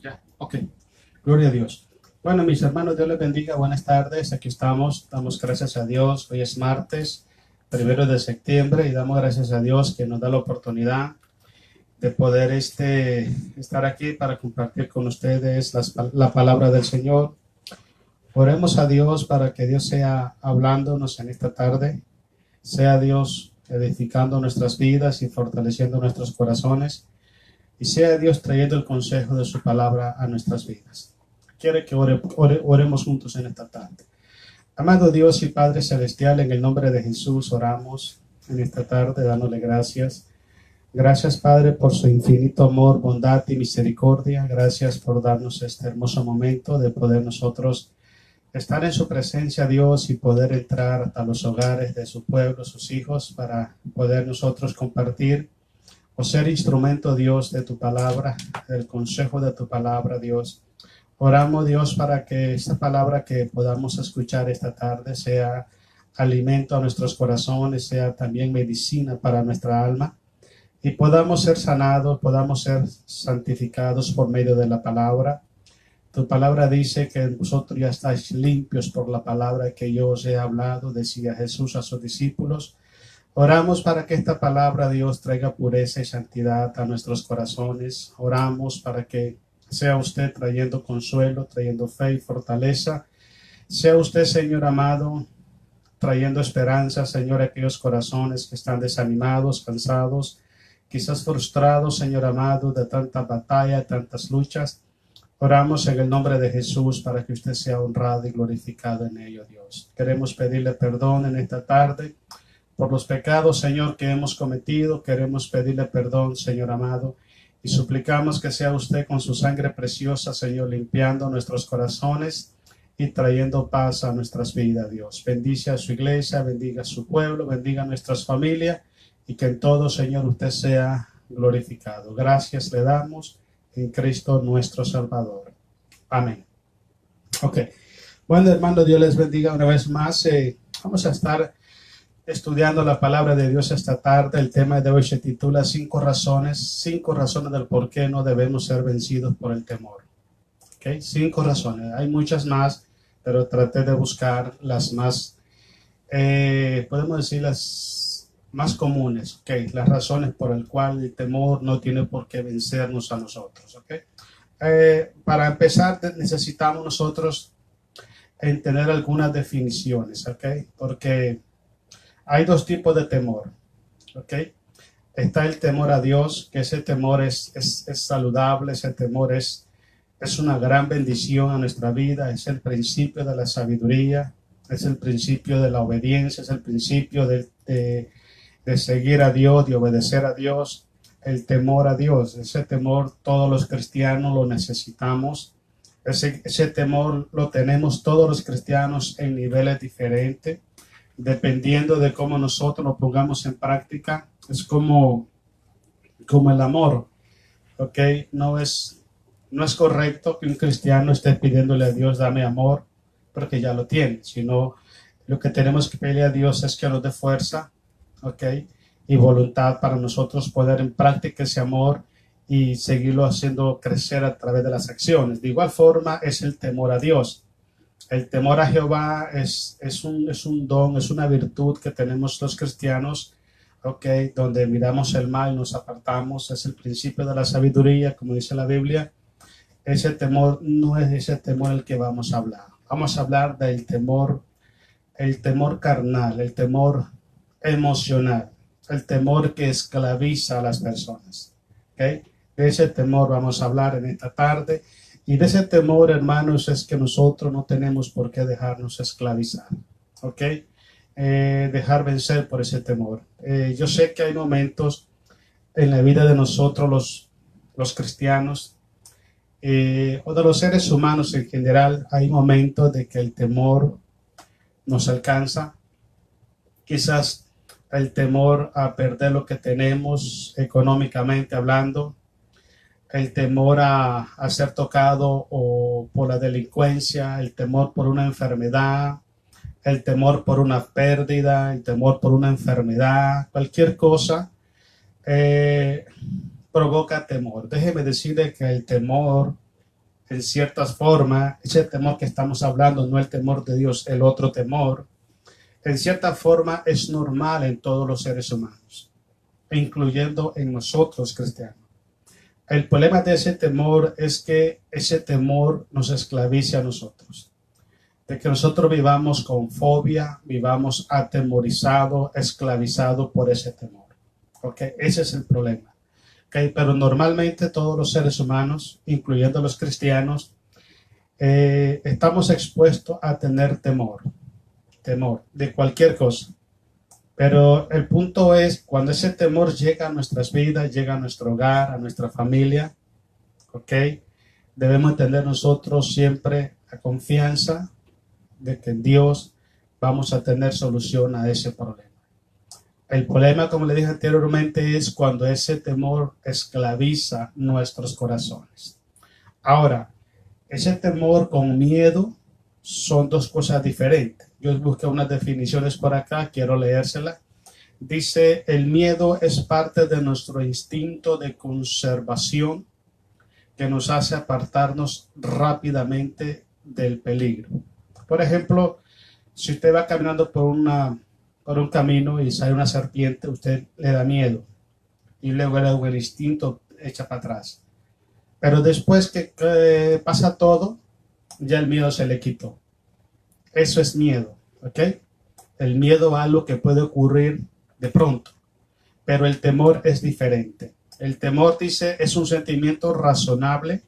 Ya, ok. Gloria a Dios. Bueno, mis hermanos, Dios les bendiga. Buenas tardes. Aquí estamos. Damos gracias a Dios. Hoy es martes, 1 de septiembre, y damos gracias a Dios que nos da la oportunidad de poder estar aquí para compartir con ustedes la palabra del Señor. Oremos a Dios para que Dios sea hablándonos en esta tarde, sea Dios edificando nuestras vidas y fortaleciendo nuestros corazones, y sea Dios trayendo el consejo de su palabra a nuestras vidas. Quiere que oremos juntos en esta tarde. Amado Dios y Padre Celestial, en el nombre de Jesús oramos en esta tarde, dándole gracias. Gracias, Padre, por su infinito amor, bondad y misericordia. Gracias por darnos este hermoso momento de poder nosotros estar en su presencia, Dios, y poder entrar hasta los hogares de su pueblo, sus hijos, para poder nosotros compartir o ser instrumento, Dios, de tu palabra, del consejo de tu palabra, Dios. Oramos, Dios, para que esta palabra que podamos escuchar esta tarde sea alimento a nuestros corazones, sea también medicina para nuestra alma, y podamos ser sanados, podamos ser santificados por medio de la palabra. Tu palabra dice que vosotros ya estáis limpios por la palabra que yo os he hablado, decía Jesús a sus discípulos. Oramos para que esta palabra, Dios, traiga pureza y santidad a nuestros corazones. Oramos para que sea usted trayendo consuelo, trayendo fe y fortaleza. Sea usted, Señor amado, trayendo esperanza, Señor, a aquellos corazones que están desanimados, cansados, quizás frustrados, Señor amado, de tanta batalla, tantas luchas. Oramos en el nombre de Jesús para que usted sea honrado y glorificado en ello, Dios. Queremos pedirle perdón en esta tarde por los pecados, Señor, que hemos cometido. Queremos pedirle perdón, Señor amado, y suplicamos que sea usted con su sangre preciosa, Señor, limpiando nuestros corazones y trayendo paz a nuestras vidas, Dios. Bendice a su iglesia, bendiga a su pueblo, bendiga a nuestras familias, y que en todo, Señor, usted sea glorificado. Gracias le damos en Cristo nuestro Salvador. Amén. Ok. Bueno, hermano, Dios les bendiga una vez más. Vamos a estar estudiando la palabra de Dios esta tarde. El tema de hoy se titula 5 razones del por qué no debemos ser vencidos por el temor. ¿Okay? 5 razones. Hay muchas más, pero traté de buscar las más, podemos decir las más comunes. ¿Okay? Las razones por las cuales el temor no tiene por qué vencernos a nosotros. ¿Okay? Para empezar, necesitamos nosotros tener algunas definiciones. ¿Okay? Porque hay 2 tipos de temor, ¿ok? Está el temor a Dios, que ese temor es saludable, ese temor es una gran bendición a nuestra vida, es el principio de la sabiduría, es el principio de la obediencia, es el principio de seguir a Dios, de obedecer a Dios, el temor a Dios. Ese temor todos los cristianos lo necesitamos, ese temor lo tenemos todos los cristianos en niveles diferentes. Dependiendo de cómo nosotros lo pongamos en práctica, es como el amor, ¿ok? No es correcto que un cristiano esté pidiéndole a Dios, dame amor, porque ya lo tiene, sino lo que tenemos que pedirle a Dios es que nos dé fuerza, ¿ok? Y voluntad para nosotros poner en práctica ese amor y seguirlo haciendo crecer a través de las acciones. De igual forma es el temor a Dios. El temor a Jehová es un don, es una virtud que tenemos los cristianos, ¿okay? Donde miramos el mal y nos apartamos. Es el principio de la sabiduría, como dice la Biblia. Ese temor no es ese temor el que vamos a hablar. Vamos a hablar del temor, el temor carnal, el temor emocional, el temor que esclaviza a las personas. ¿Okay? De ese temor vamos a hablar en esta tarde. Y de ese temor, hermanos, es que nosotros no tenemos por qué dejarnos esclavizar, ¿ok? Dejar vencer por ese temor. Yo sé que hay momentos en la vida de nosotros, los cristianos, o de los seres humanos en general, hay momentos de que el temor nos alcanza. Quizás el temor a perder lo que tenemos económicamente hablando, el temor a ser tocado o por la delincuencia, el temor por una enfermedad, el temor por una pérdida, el temor por una enfermedad, cualquier cosa provoca temor. Déjeme decirle que el temor en ciertas formas, ese temor que estamos hablando, no el temor de Dios, el otro temor, en cierta forma es normal en todos los seres humanos, incluyendo en nosotros cristianos. El problema de ese temor es que ese temor nos esclaviza a nosotros. De que nosotros vivamos con fobia, vivamos atemorizados, esclavizados por ese temor. ¿Okay? Ese es el problema. ¿Okay? Pero normalmente todos los seres humanos, incluyendo los cristianos, estamos expuestos a tener temor de cualquier cosa. Pero el punto es, cuando ese temor llega a nuestras vidas, llega a nuestro hogar, a nuestra familia, ¿ok? Debemos tener nosotros siempre la confianza de que en Dios vamos a tener solución a ese problema. El problema, como le dije anteriormente, es cuando ese temor esclaviza nuestros corazones. Ahora, ese temor con miedo son dos cosas diferentes. Yo busqué unas definiciones por acá, quiero leérselas. Dice, el miedo es parte de nuestro instinto de conservación que nos hace apartarnos rápidamente del peligro. Por ejemplo, si usted va caminando por un camino y sale una serpiente, usted le da miedo y luego el instinto echa para atrás. Pero después que pasa todo, ya el miedo se le quitó. Eso es miedo, ¿ok? El miedo a algo que puede ocurrir de pronto, pero el temor es diferente. El temor, dice, es un sentimiento razonable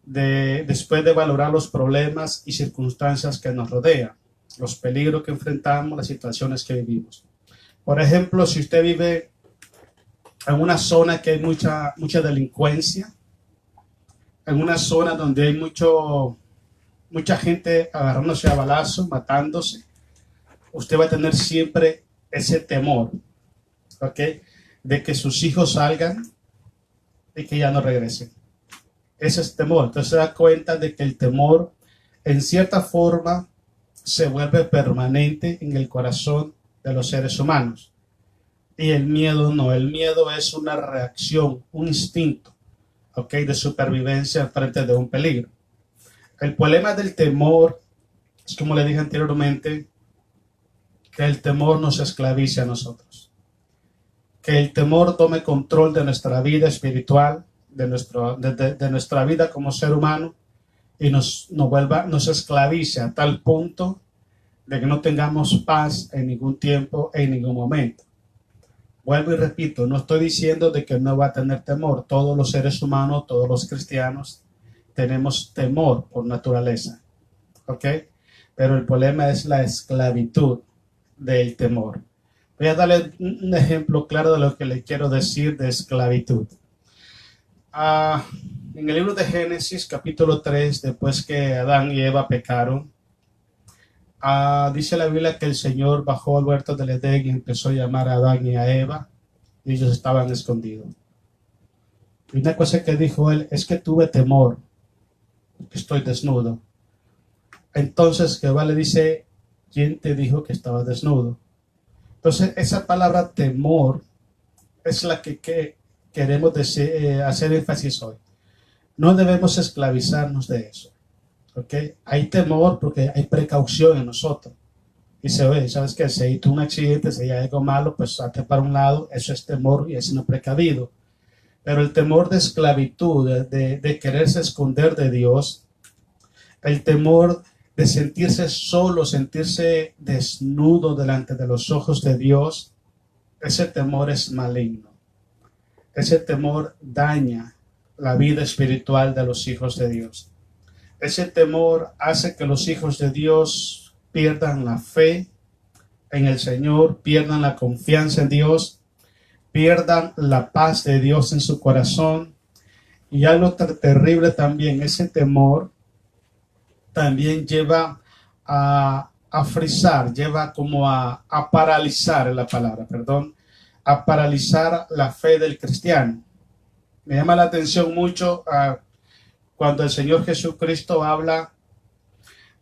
después de valorar los problemas y circunstancias que nos rodean, los peligros que enfrentamos, las situaciones que vivimos. Por ejemplo, si usted vive en una zona que hay mucha delincuencia, en una zona donde hay mucha gente agarrándose a balazos, matándose, usted va a tener siempre ese temor, ¿ok? De que sus hijos salgan y que ya no regresen. Ese es temor. Entonces se da cuenta de que el temor, en cierta forma, se vuelve permanente en el corazón de los seres humanos. Y el miedo no. El miedo es una reacción, un instinto, ¿ok? De supervivencia frente de un peligro. El problema del temor es, como le dije anteriormente, que el temor nos esclavice a nosotros. Que el temor tome control de nuestra vida espiritual, de nuestra vida como ser humano, y nos esclavice a tal punto de que no tengamos paz en ningún tiempo, en ningún momento. Vuelvo y repito, no estoy diciendo de que no va a tener temor. Todos los seres humanos, todos los cristianos, tenemos temor por naturaleza, ¿ok? Pero el problema es la esclavitud del temor. Voy a darle un ejemplo claro de lo que le quiero decir de esclavitud. En el libro de Génesis, capítulo 3, después que Adán y Eva pecaron, dice la Biblia que el Señor bajó al huerto del Edén y empezó a llamar a Adán y a Eva, y ellos estaban escondidos. Y una cosa que dijo él es que tuve temor, que estoy desnudo. Entonces Jehová le dice, ¿quién te dijo que estabas desnudo? Entonces esa palabra temor es la que queremos hacer énfasis hoy. No debemos esclavizarnos de eso, ¿ok? Hay temor porque hay precaución en nosotros. Dice, oye, ¿sabes qué? Si hay un accidente, si hay algo malo, pues salte para un lado, eso es temor y es no precavido. Pero el temor de esclavitud, de quererse esconder de Dios, el temor de sentirse solo, sentirse desnudo delante de los ojos de Dios, ese temor es maligno. Ese temor daña la vida espiritual de los hijos de Dios. Ese temor hace que los hijos de Dios pierdan la fe en el Señor, pierdan la confianza en Dios, pierdan la paz de Dios en su corazón. Y algo terrible también, ese temor también lleva a frisar, lleva como a paralizar la palabra, perdón, a paralizar la fe del cristiano. Me llama la atención mucho cuando el Señor Jesucristo habla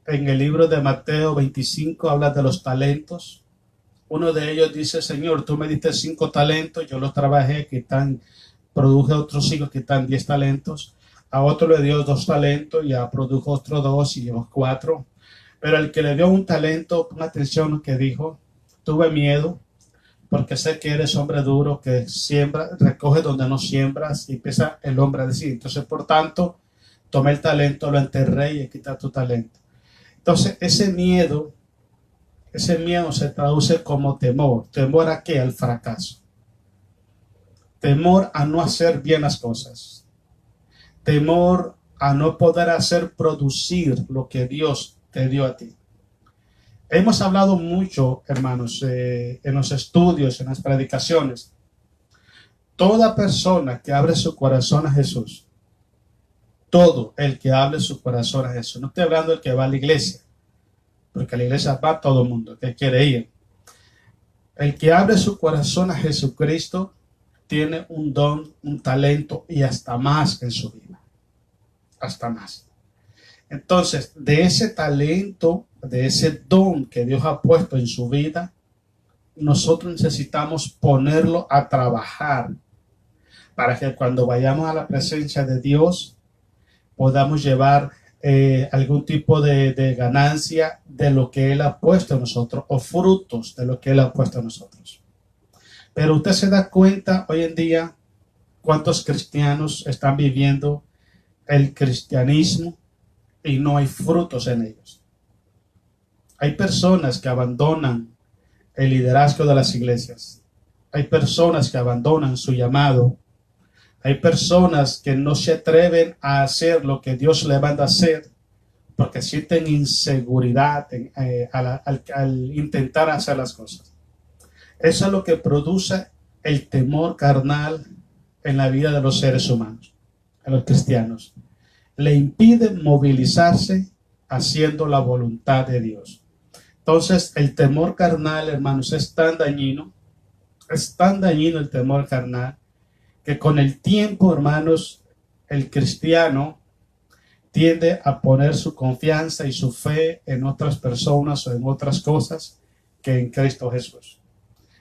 en el libro de Mateo 25, habla de los talentos. Uno de ellos dice, Señor, tú me diste 5 talentos, yo los trabajé, produje otros 5 que están 10 talentos. a otro le dio 2 talentos, ya produjo otros 2 y llevó 4. Pero el que le dio un talento, pon atención a lo que dijo: tuve miedo porque sé que eres hombre duro, que siembra, recoge donde no siembras, y empieza el hombre a decir. Entonces, por tanto, tomé el talento, lo enterré y quita tu talento. Entonces, ese miedo se traduce como temor. ¿Temor a qué? Al fracaso. Temor a no hacer bien las cosas. Temor a no poder hacer producir lo que Dios te dio a ti. Hemos hablado mucho, hermanos, en los estudios, en las predicaciones. Toda persona que abre su corazón a Jesús, todo el que abre su corazón a Jesús, no estoy hablando del que va a la iglesia, porque a la iglesia va todo el mundo que quiere ir. El que abre su corazón a Jesucristo tiene un don, un talento y hasta más en su vida. Hasta más. Entonces, de ese talento, de ese don que Dios ha puesto en su vida, nosotros necesitamos ponerlo a trabajar para que cuando vayamos a la presencia de Dios podamos llevar algún tipo de ganancia de lo que Él ha puesto en nosotros, o frutos de lo que Él ha puesto en nosotros. Pero usted se da cuenta hoy en día cuántos cristianos están viviendo el cristianismo y no hay frutos en ellos. Hay personas que abandonan el liderazgo de las iglesias. Hay personas que abandonan su llamado. Hay personas que no se atreven a hacer lo que Dios le manda a hacer porque sienten inseguridad al intentar hacer las cosas. Eso es lo que produce el temor carnal en la vida de los seres humanos, en los cristianos. Le impide movilizarse haciendo la voluntad de Dios. Entonces, el temor carnal, hermanos, es tan dañino el temor carnal, que con el tiempo, hermanos, el cristiano tiende a poner su confianza y su fe en otras personas o en otras cosas que en Cristo Jesús.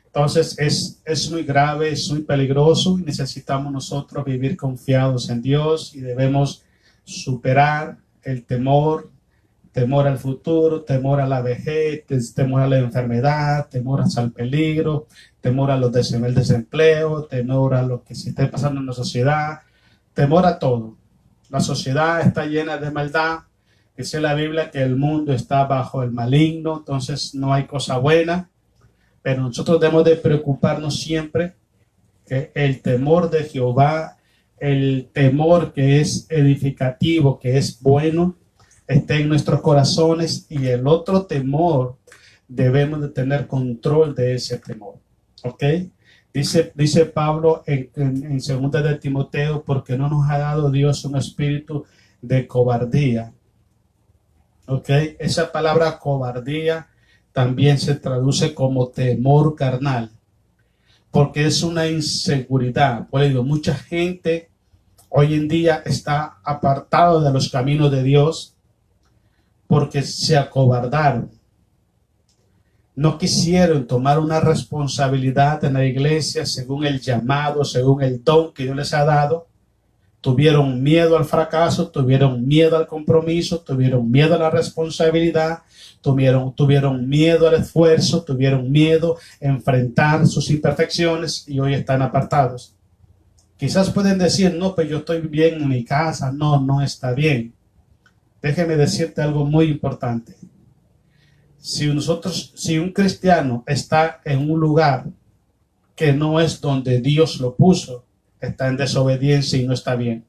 Entonces, es muy grave, es muy peligroso, y necesitamos nosotros vivir confiados en Dios, y debemos superar el temor al futuro, temor a la vejez, temor a la enfermedad, temor al peligro, temor a el desempleo, temor a lo que se esté pasando en la sociedad, temor a todo. La sociedad está llena de maldad. Dice la Biblia que el mundo está bajo el maligno, entonces no hay cosa buena, pero nosotros debemos de preocuparnos siempre que el temor de Jehová, el temor que es edificativo, que es bueno, esté en nuestros corazones, y el otro temor debemos de tener control de ese temor. ¿Ok? Dice Pablo en 2 de Timoteo: porque no nos ha dado Dios un espíritu de cobardía. ¿Ok? Esa palabra cobardía también se traduce como temor carnal, porque es una inseguridad. Por ello, mucha gente hoy en día está apartado de los caminos de Dios porque se acobardaron. No quisieron tomar una responsabilidad en la iglesia según el llamado, según el don que Dios les ha dado. Tuvieron miedo al fracaso, tuvieron miedo al compromiso, tuvieron miedo a la responsabilidad, tuvieron miedo al esfuerzo, tuvieron miedo a enfrentar sus imperfecciones, y hoy están apartados. Quizás pueden decir: no, pues yo estoy bien en mi casa. No, no está bien. Déjeme decirte algo muy importante. Si un cristiano está en un lugar que no es donde Dios lo puso, está en desobediencia y no está bien.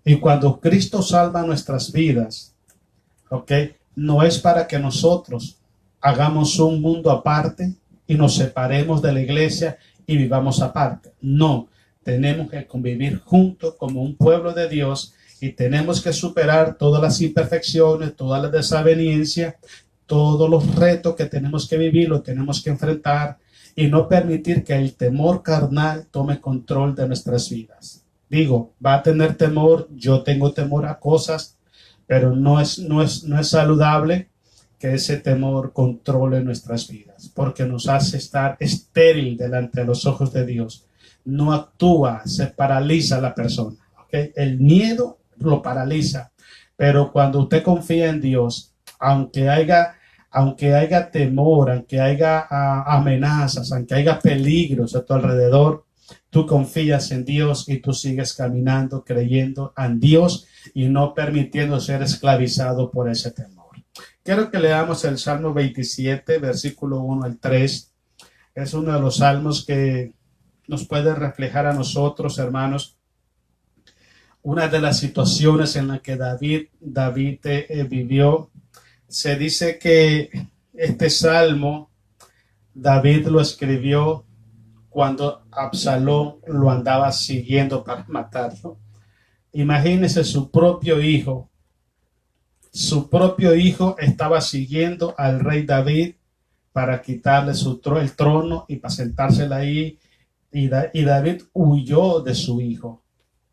Y cuando Cristo salva nuestras vidas, ¿ok?, no es para que nosotros hagamos un mundo aparte y nos separemos de la iglesia y vivamos aparte. No, tenemos que convivir juntos como un pueblo de Dios, y tenemos que superar todas las imperfecciones, todas las desavenencias, todos los retos que tenemos que vivir, los tenemos que enfrentar, y no permitir que el temor carnal tome control de nuestras vidas. Digo, va a tener temor, yo tengo temor a cosas, pero no es saludable que ese temor controle nuestras vidas, porque nos hace estar estéril delante de los ojos de Dios. No actúa, se paraliza la persona. ¿ok? El miedo lo paraliza, pero cuando usted confía en Dios, aunque haya temor, aunque haya amenazas, aunque haya peligros a tu alrededor, tú confías en Dios y tú sigues caminando, creyendo en Dios y no permitiendo ser esclavizado por ese temor. Quiero que leamos el Salmo 27, versículo 1 al 3. Es uno de los salmos que nos puede reflejar a nosotros, hermanos, una de las situaciones en las que David vivió. Se dice que este salmo David lo escribió cuando Absalón lo andaba siguiendo para matarlo. Imagínese su propio hijo estaba siguiendo al rey David para quitarle el trono y para sentársela ahí. Y David huyó de su hijo.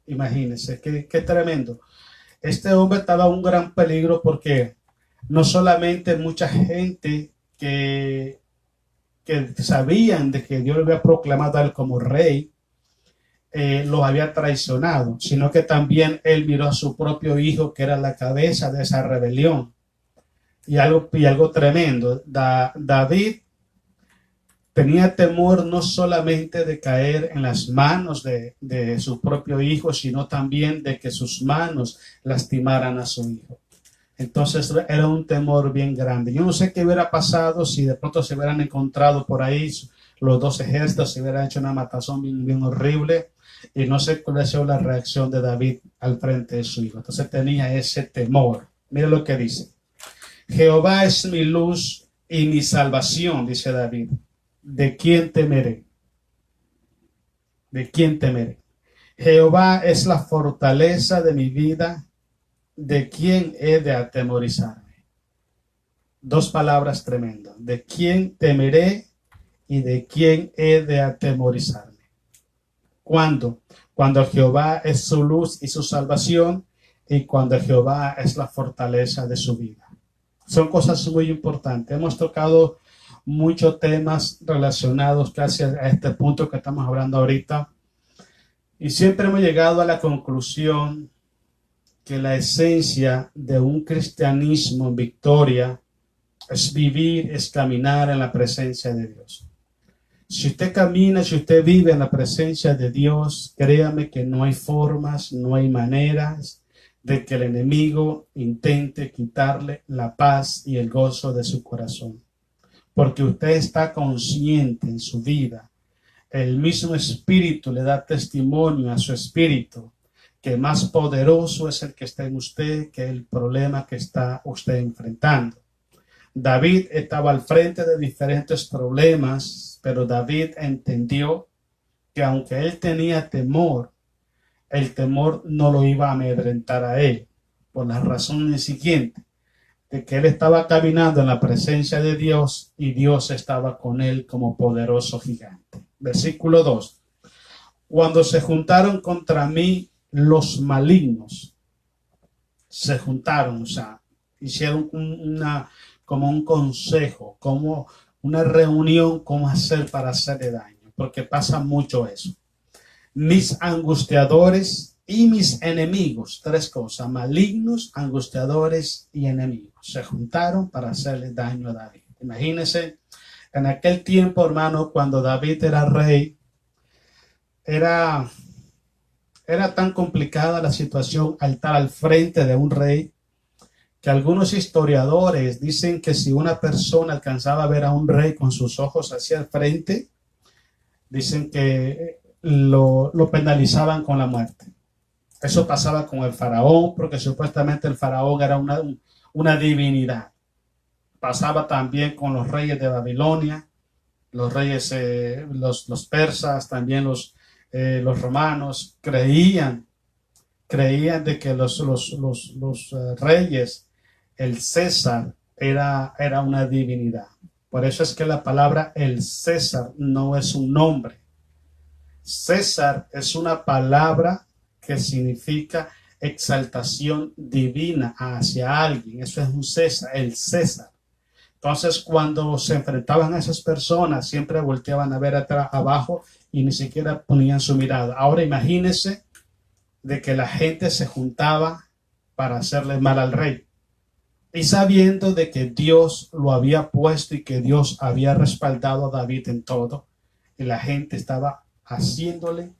Imagínense, qué tremendo. Este hombre estaba en un gran peligro porque no solamente mucha gente que sabían de que Dios lo había proclamado a él como rey, los había traicionado, sino que también él miró a su propio hijo, que era la cabeza de esa rebelión. Y algo tremendo, David tenía temor no solamente de caer en las manos de su propio hijo, sino también de que sus manos lastimaran a su hijo. Entonces era un temor bien grande. Yo no sé qué hubiera pasado si de pronto se hubieran encontrado por ahí los dos ejércitos, se hubiera hecho una matazón bien, bien horrible. Y no sé cuál ha sido la reacción de David al frente de su hijo. Entonces tenía ese temor. Mira lo que dice. Jehová es mi luz y mi salvación, dice David. ¿De quién temeré? ¿De quién temeré? Jehová es la fortaleza de mi vida. ¿De quién he de atemorizarme? Dos palabras tremendas. ¿De quién temeré y de quién he de atemorizarme? ¿Cuándo? Cuando Jehová es su luz y su salvación y cuando Jehová es la fortaleza de su vida. Son cosas muy importantes. Hemos tocado muchos temas relacionados casi a este punto que estamos hablando ahorita y siempre hemos llegado a la conclusión que la esencia de un cristianismo en victoria es vivir, es caminar en la presencia de Dios. Si usted camina, si usted vive en la presencia de Dios, créame que no hay formas, no hay maneras de que el enemigo intente quitarle la paz y el gozo de su corazón. Porque usted está consciente en su vida. El mismo Espíritu le da testimonio a su espíritu que más poderoso es el que está en usted que el problema que está usted enfrentando. David estaba al frente de diferentes problemas, pero David entendió que aunque él tenía temor, el temor no lo iba a amedrentar a él, por la razón siguiente, de que él estaba caminando en la presencia de Dios y Dios estaba con él como poderoso gigante. Versículo 2. Cuando se juntaron contra mí los malignos, se juntaron, o sea, hicieron como un consejo, como una reunión, cómo hacer para hacerle daño, porque pasa mucho eso. Mis angustiadores y mis enemigos, tres cosas, malignos, angustiadores y enemigos, se juntaron para hacerle daño a David. Imagínense, en aquel tiempo, hermano, cuando David era rey, era tan complicada la situación al estar al frente de un rey que algunos historiadores dicen que si una persona alcanzaba a ver a un rey con sus ojos hacia el frente, dicen que lo penalizaban con la muerte. Eso pasaba con el faraón, porque supuestamente el faraón era una divinidad. Pasaba también con los reyes de Babilonia, los reyes, los persas, también los romanos, creían de que los reyes, el César, era una divinidad. Por eso es que la palabra el César no es un nombre. César es una palabra que significa exaltación divina hacia alguien. Eso es un César, el César. Entonces, cuando se enfrentaban a esas personas, siempre volteaban a ver atrás, abajo y ni siquiera ponían su mirada. Ahora imagínense de que la gente se juntaba para hacerle mal al rey. Y sabiendo de que Dios lo había puesto y que Dios había respaldado a David en todo, y la gente estaba haciéndole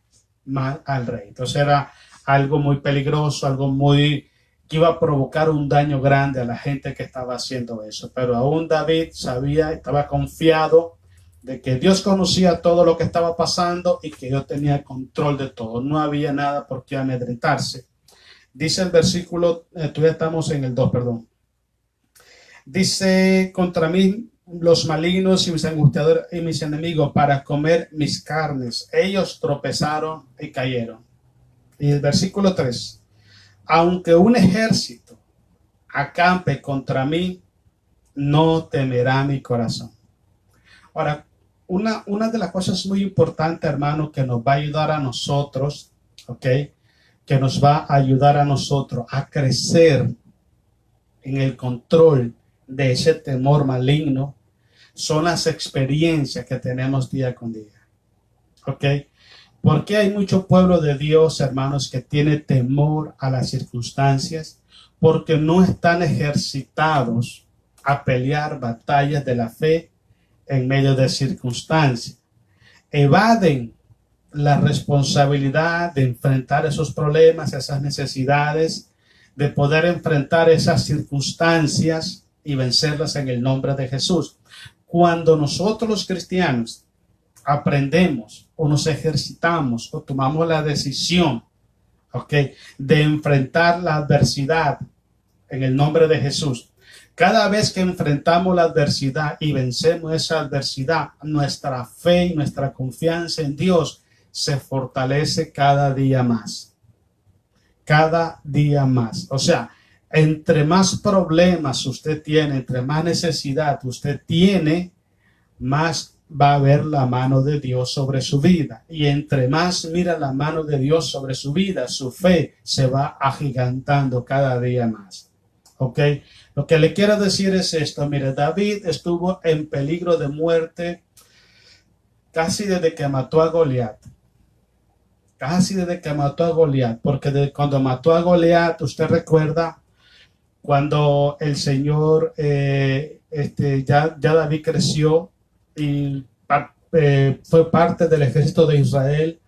mal al rey. Entonces era algo muy peligroso, algo muy que iba a provocar un daño grande a la gente que estaba haciendo eso. Pero aún David sabía, estaba confiado de que Dios conocía todo lo que estaba pasando y que Dios tenía control de todo. No había nada por qué amedrentarse. Dice el versículo, todavía estamos en el 2, perdón. Dice, contra mí los malignos y mis angustiadores y mis enemigos para comer mis carnes. Ellos tropezaron y cayeron. Y el versículo 3. Aunque un ejército acampe contra mí, no temerá mi corazón. Ahora, una de las cosas muy importantes, hermano, que nos va a ayudar a nosotros, ¿ok? Que nos va a ayudar a nosotros a crecer en el control de ese temor maligno, son las experiencias que tenemos día con día. ¿Ok? Porque hay mucho pueblo de Dios, hermanos, que tiene temor a las circunstancias, porque no están ejercitados a pelear batallas de la fe en medio de circunstancias. Evaden la responsabilidad de enfrentar esos problemas, esas necesidades, de poder enfrentar esas circunstancias y vencerlas en el nombre de Jesús. Cuando nosotros los cristianos aprendemos o nos ejercitamos o tomamos la decisión, ¿ok?, de enfrentar la adversidad en el nombre de Jesús, cada vez que enfrentamos la adversidad y vencemos esa adversidad, nuestra fe y nuestra confianza en Dios se fortalece cada día más. Cada día más. O sea, entre más problemas usted tiene, entre más necesidad usted tiene, más va a ver la mano de Dios sobre su vida. Y entre más mira la mano de Dios sobre su vida, su fe se va agigantando cada día más. ¿Ok? Lo que le quiero decir es esto. Mire, David estuvo en peligro de muerte casi desde que mató a Goliat. Casi desde que mató a Goliat. Porque cuando mató a Goliat, usted recuerda cuando el Señor, ya David creció y fue parte del ejército de Israel,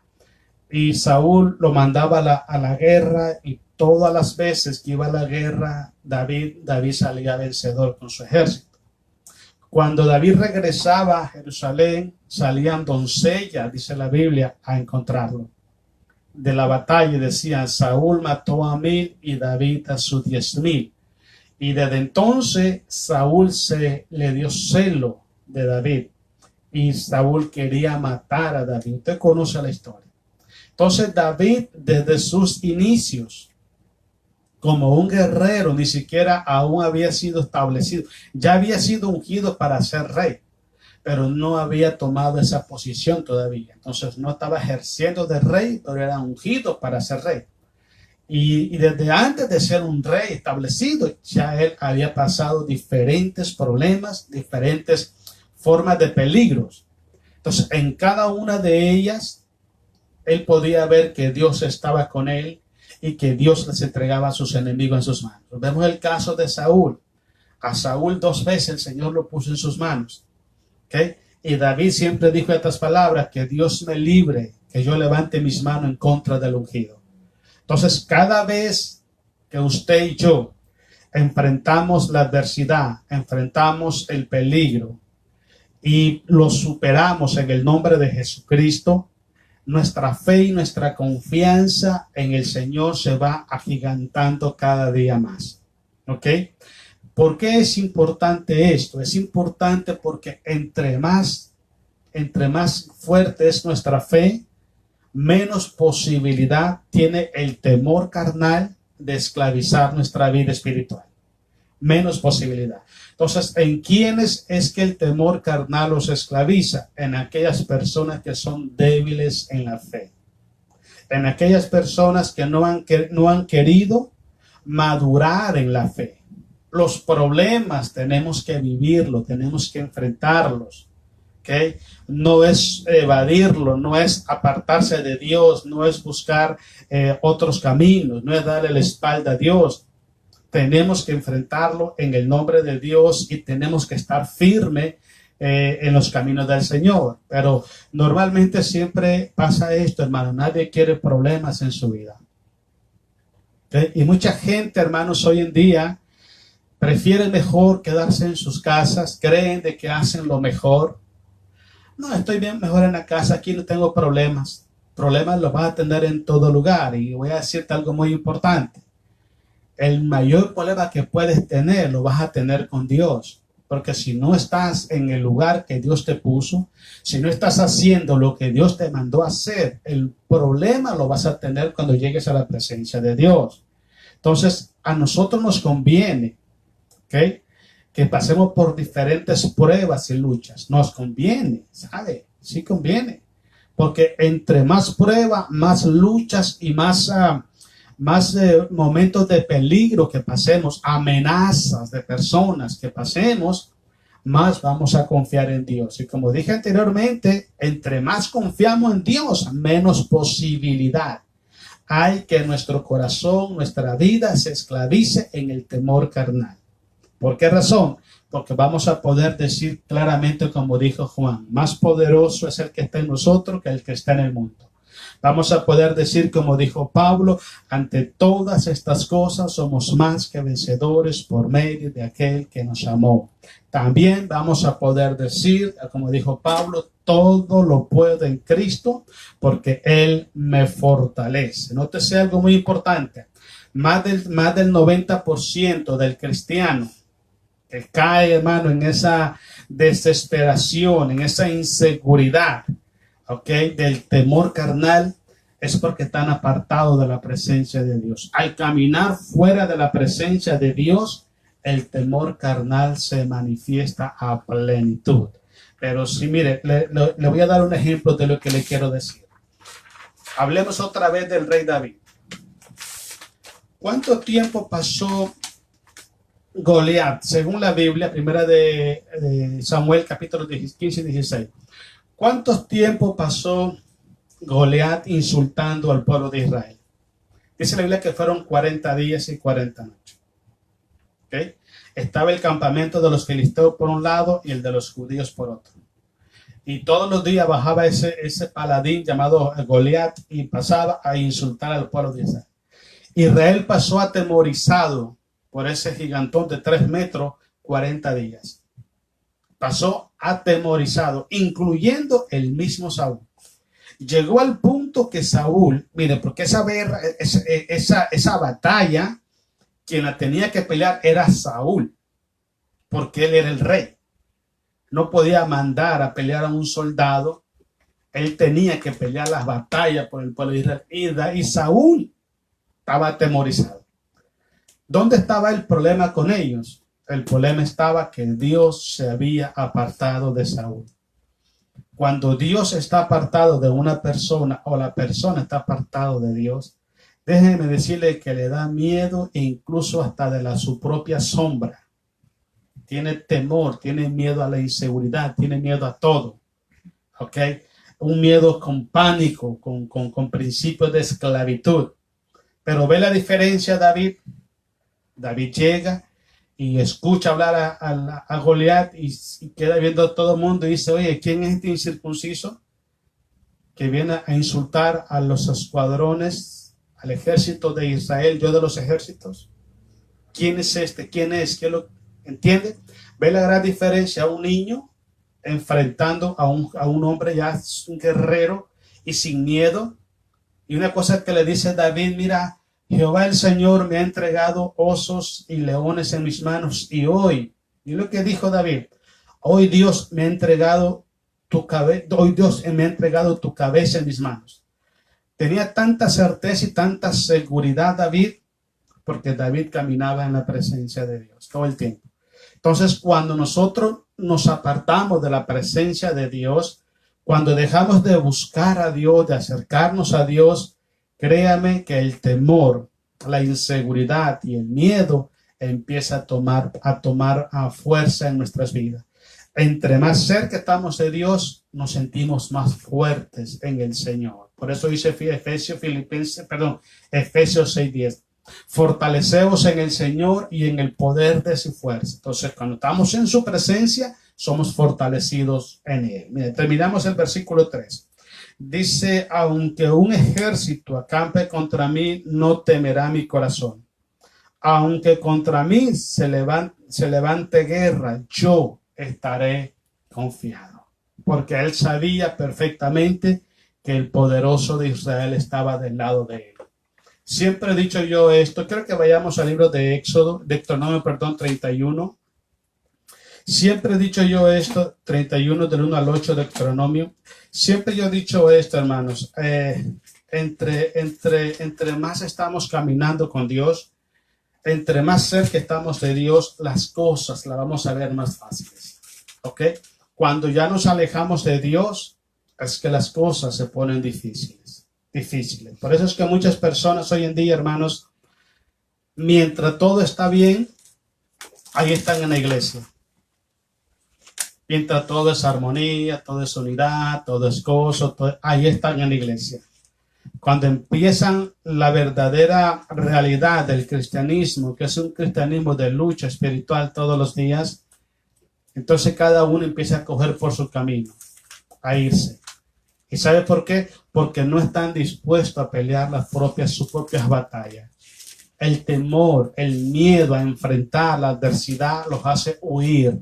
y Saúl lo mandaba a la guerra, y todas las veces que iba a la guerra, David salía vencedor con su ejército. Cuando David regresaba a Jerusalén, salían doncellas, dice la Biblia, a encontrarlo de la batalla, y decían: Saúl mató a 1000 y David a sus 10,000. Y desde entonces Saúl le dio celo de David, y Saúl quería matar a David. Usted conoce la historia. Entonces David, desde sus inicios como un guerrero, ni siquiera aún había sido establecido. Ya había sido ungido para ser rey, pero no había tomado esa posición todavía. Entonces no estaba ejerciendo de rey, pero era ungido para ser rey. Y desde antes de ser un rey establecido, ya él había pasado diferentes problemas, diferentes formas de peligros. Entonces, en cada una de ellas, él podía ver que Dios estaba con él y que Dios les entregaba a sus enemigos en sus manos. Vemos el caso de Saúl. A Saúl 2 veces el Señor lo puso en sus manos. ¿Okay? Y David siempre dijo estas palabras: que Dios me libre, que yo levante mis manos en contra del ungido. Entonces, cada vez que usted y yo enfrentamos la adversidad, enfrentamos el peligro y lo superamos en el nombre de Jesucristo, nuestra fe y nuestra confianza en el Señor se va agigantando cada día más. ¿Ok? ¿Por qué es importante esto? Es importante porque entre más fuerte es nuestra fe, menos posibilidad tiene el temor carnal de esclavizar nuestra vida espiritual. Menos posibilidad. Entonces, ¿en quiénes es que el temor carnal los esclaviza? En aquellas personas que son débiles en la fe. En aquellas personas que no han querido madurar en la fe. Los problemas tenemos que vivirlos, tenemos que enfrentarlos. ¿ok? No es evadirlo, no es apartarse de Dios, no es buscar otros caminos, no es darle la espalda a Dios. Tenemos que enfrentarlo en el nombre de Dios y tenemos que estar firme en los caminos del Señor. Pero normalmente siempre pasa esto, hermano. Nadie quiere problemas en su vida. ¿Okay? Y mucha gente, hermanos, hoy en día prefiere mejor quedarse en sus casas, creen de que hacen lo mejor. No, estoy bien mejor en la casa, aquí no tengo problemas. Problemas los vas a tener en todo lugar. Y voy a decirte algo muy importante. El mayor problema que puedes tener lo vas a tener con Dios. Porque si no estás en el lugar que Dios te puso, si no estás haciendo lo que Dios te mandó a hacer, el problema lo vas a tener cuando llegues a la presencia de Dios. Entonces, a nosotros nos conviene, ¿ok?, que pasemos por diferentes pruebas y luchas. Nos conviene, ¿sabe? Sí conviene. Porque entre más pruebas, más luchas y más momentos de peligro que pasemos, amenazas de personas que pasemos, más vamos a confiar en Dios. Y como dije anteriormente, entre más confiamos en Dios, menos posibilidad hay que nuestro corazón, nuestra vida se esclavice en el temor carnal. ¿Por qué razón? Porque vamos a poder decir claramente, como dijo Juan, más poderoso es el que está en nosotros que el que está en el mundo. Vamos a poder decir, como dijo Pablo, ante todas estas cosas somos más que vencedores por medio de aquel que nos amó. También vamos a poder decir, como dijo Pablo, todo lo puedo en Cristo porque Él me fortalece. Nótese algo muy importante. Más del 90% del cristiano que cae, hermano, en esa desesperación, en esa inseguridad, ¿ok?, del temor carnal, es porque están apartados de la presencia de Dios. Al caminar fuera de la presencia de Dios, el temor carnal se manifiesta a plenitud. Pero sí, mire, le voy a dar un ejemplo de lo que le quiero decir. Hablemos otra vez del rey David. ¿Cuánto tiempo pasó Goliat, según la Biblia, primera de Samuel, capítulo 15 y 16? ¿Cuánto tiempo pasó Goliat insultando al pueblo de Israel? Dice la Biblia que fueron 40 días y 40 noches. ¿Okay? Estaba el campamento de los filisteos por un lado y el de los judíos por otro. Y todos los días bajaba ese paladín llamado Goliat y pasaba a insultar al pueblo de Israel. Israel pasó atemorizado por ese gigantón de 3 metros 40 días. Pasó atemorizado, incluyendo el mismo Saúl. Llegó al punto que Saúl, mire, porque esa batalla, quien la tenía que pelear era Saúl, porque él era el rey. No podía mandar a pelear a un soldado, él tenía que pelear las batallas por el pueblo de Israel. Y Saúl estaba atemorizado. ¿Dónde estaba el problema con ellos? El problema estaba que Dios se había apartado de Saúl. Cuando Dios está apartado de una persona o la persona está apartado de Dios, déjenme decirle que le da miedo e incluso hasta de su propia sombra. Tiene temor, tiene miedo a la inseguridad, tiene miedo a todo. ¿Ok? Un miedo con pánico, con principios de esclavitud. Pero ve la diferencia, David. David llega y escucha hablar a Goliat y queda viendo a todo el mundo y dice, oye, ¿quién es este incircunciso que viene a insultar a los escuadrones, al ejército de Israel, yo de los ejércitos? ¿Quién es este? ¿Quién es? ¿Quién lo entiende? Ve la gran diferencia, un niño enfrentando a un hombre ya, un guerrero y sin miedo. Y una cosa que le dice David, mira, Jehová el Señor me ha entregado osos y leones en mis manos. Y hoy, y lo que dijo David, hoy Dios me ha entregado tu cabeza en mis manos. Tenía tanta certeza y tanta seguridad David, porque David caminaba en la presencia de Dios todo el tiempo. Entonces, cuando nosotros nos apartamos de la presencia de Dios, cuando dejamos de buscar a Dios, de acercarnos a Dios, créame que el temor, la inseguridad y el miedo empieza a tomar fuerza en nuestras vidas. Entre más cerca estamos de Dios, nos sentimos más fuertes en el Señor. Por eso dice Efesios 6:10. Fortaleceos en el Señor y en el poder de su fuerza. Entonces, cuando estamos en su presencia, somos fortalecidos en él. Mire, terminamos el versículo 3. Dice, aunque un ejército acampe contra mí, no temerá mi corazón. Aunque contra mí se levante guerra, yo estaré confiado. Porque él sabía perfectamente que el poderoso de Israel estaba del lado de él. Siempre he dicho yo esto. Quiero que vayamos al libro de Deuteronomio 31. Siempre he dicho yo esto, 31 del 1 al 8 de Deuteronomio. Siempre yo he dicho esto, hermanos. Entre más estamos caminando con Dios, entre más cerca estamos de Dios, las cosas las vamos a ver más fáciles. ¿Ok? Cuando ya nos alejamos de Dios, es que las cosas se ponen difíciles. Por eso es que muchas personas hoy en día, hermanos, mientras todo está bien, ahí están en la iglesia. Mientras todo es armonía, todo es unidad, todo es gozo, ahí están en la iglesia. Cuando empiezan la verdadera realidad del cristianismo, que es un cristianismo de lucha espiritual todos los días, entonces cada uno empieza a coger por su camino, a irse. ¿Y sabe por qué? Porque no están dispuestos a pelear sus propias batallas. El temor, el miedo a enfrentar la adversidad los hace huir.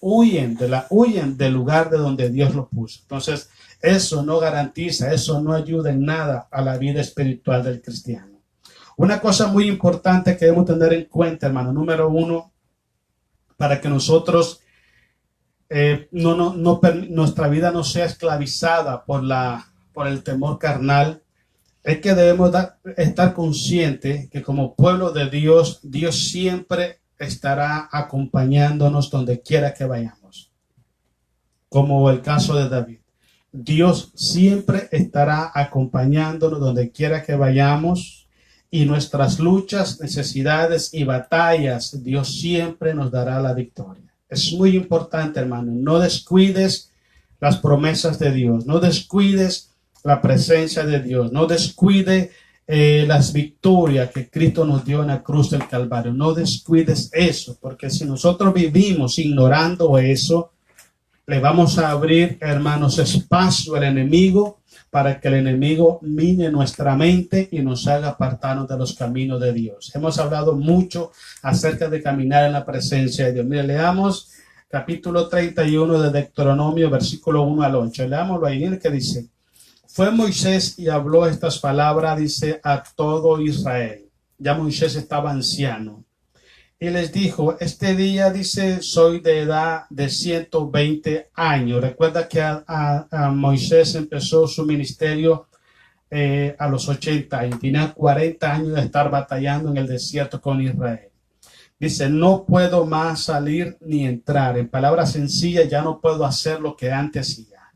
Huyen del lugar de donde Dios los puso. Entonces, eso no garantiza, eso no ayuda en nada a la vida espiritual del cristiano. Una cosa muy importante que debemos tener en cuenta, hermano, número uno, para que nosotros nuestra vida no sea esclavizada por el temor carnal, es que debemos estar conscientes que como pueblo de Dios, Dios siempre estará acompañándonos donde quiera que vayamos. Como el caso de David. Dios siempre estará acompañándonos donde quiera que vayamos, y nuestras luchas, necesidades y batallas, Dios siempre nos dará la victoria. Es muy importante, hermano, no descuides las promesas de Dios, no descuides la presencia de Dios, no descuides las victorias que Cristo nos dio en la cruz del Calvario. No descuides eso, porque si nosotros vivimos ignorando eso, le vamos a abrir, hermanos, espacio al enemigo para que el enemigo mine nuestra mente y nos haga apartarnos de los caminos de Dios. Hemos hablado mucho acerca de caminar en la presencia de Dios. Mire, leamos capítulo 31 de Deuteronomio, versículo 1 al 8. Leámoslo ahí, el que dice: fue Moisés y habló estas palabras, dice, a todo Israel. Ya Moisés estaba anciano. Y les dijo, este día, dice, soy de edad de 120 años. Recuerda que a Moisés empezó su ministerio a los 80 años. Tenía 40 años de estar batallando en el desierto con Israel. Dice, no puedo más salir ni entrar. En palabras sencillas, ya no puedo hacer lo que antes hacía.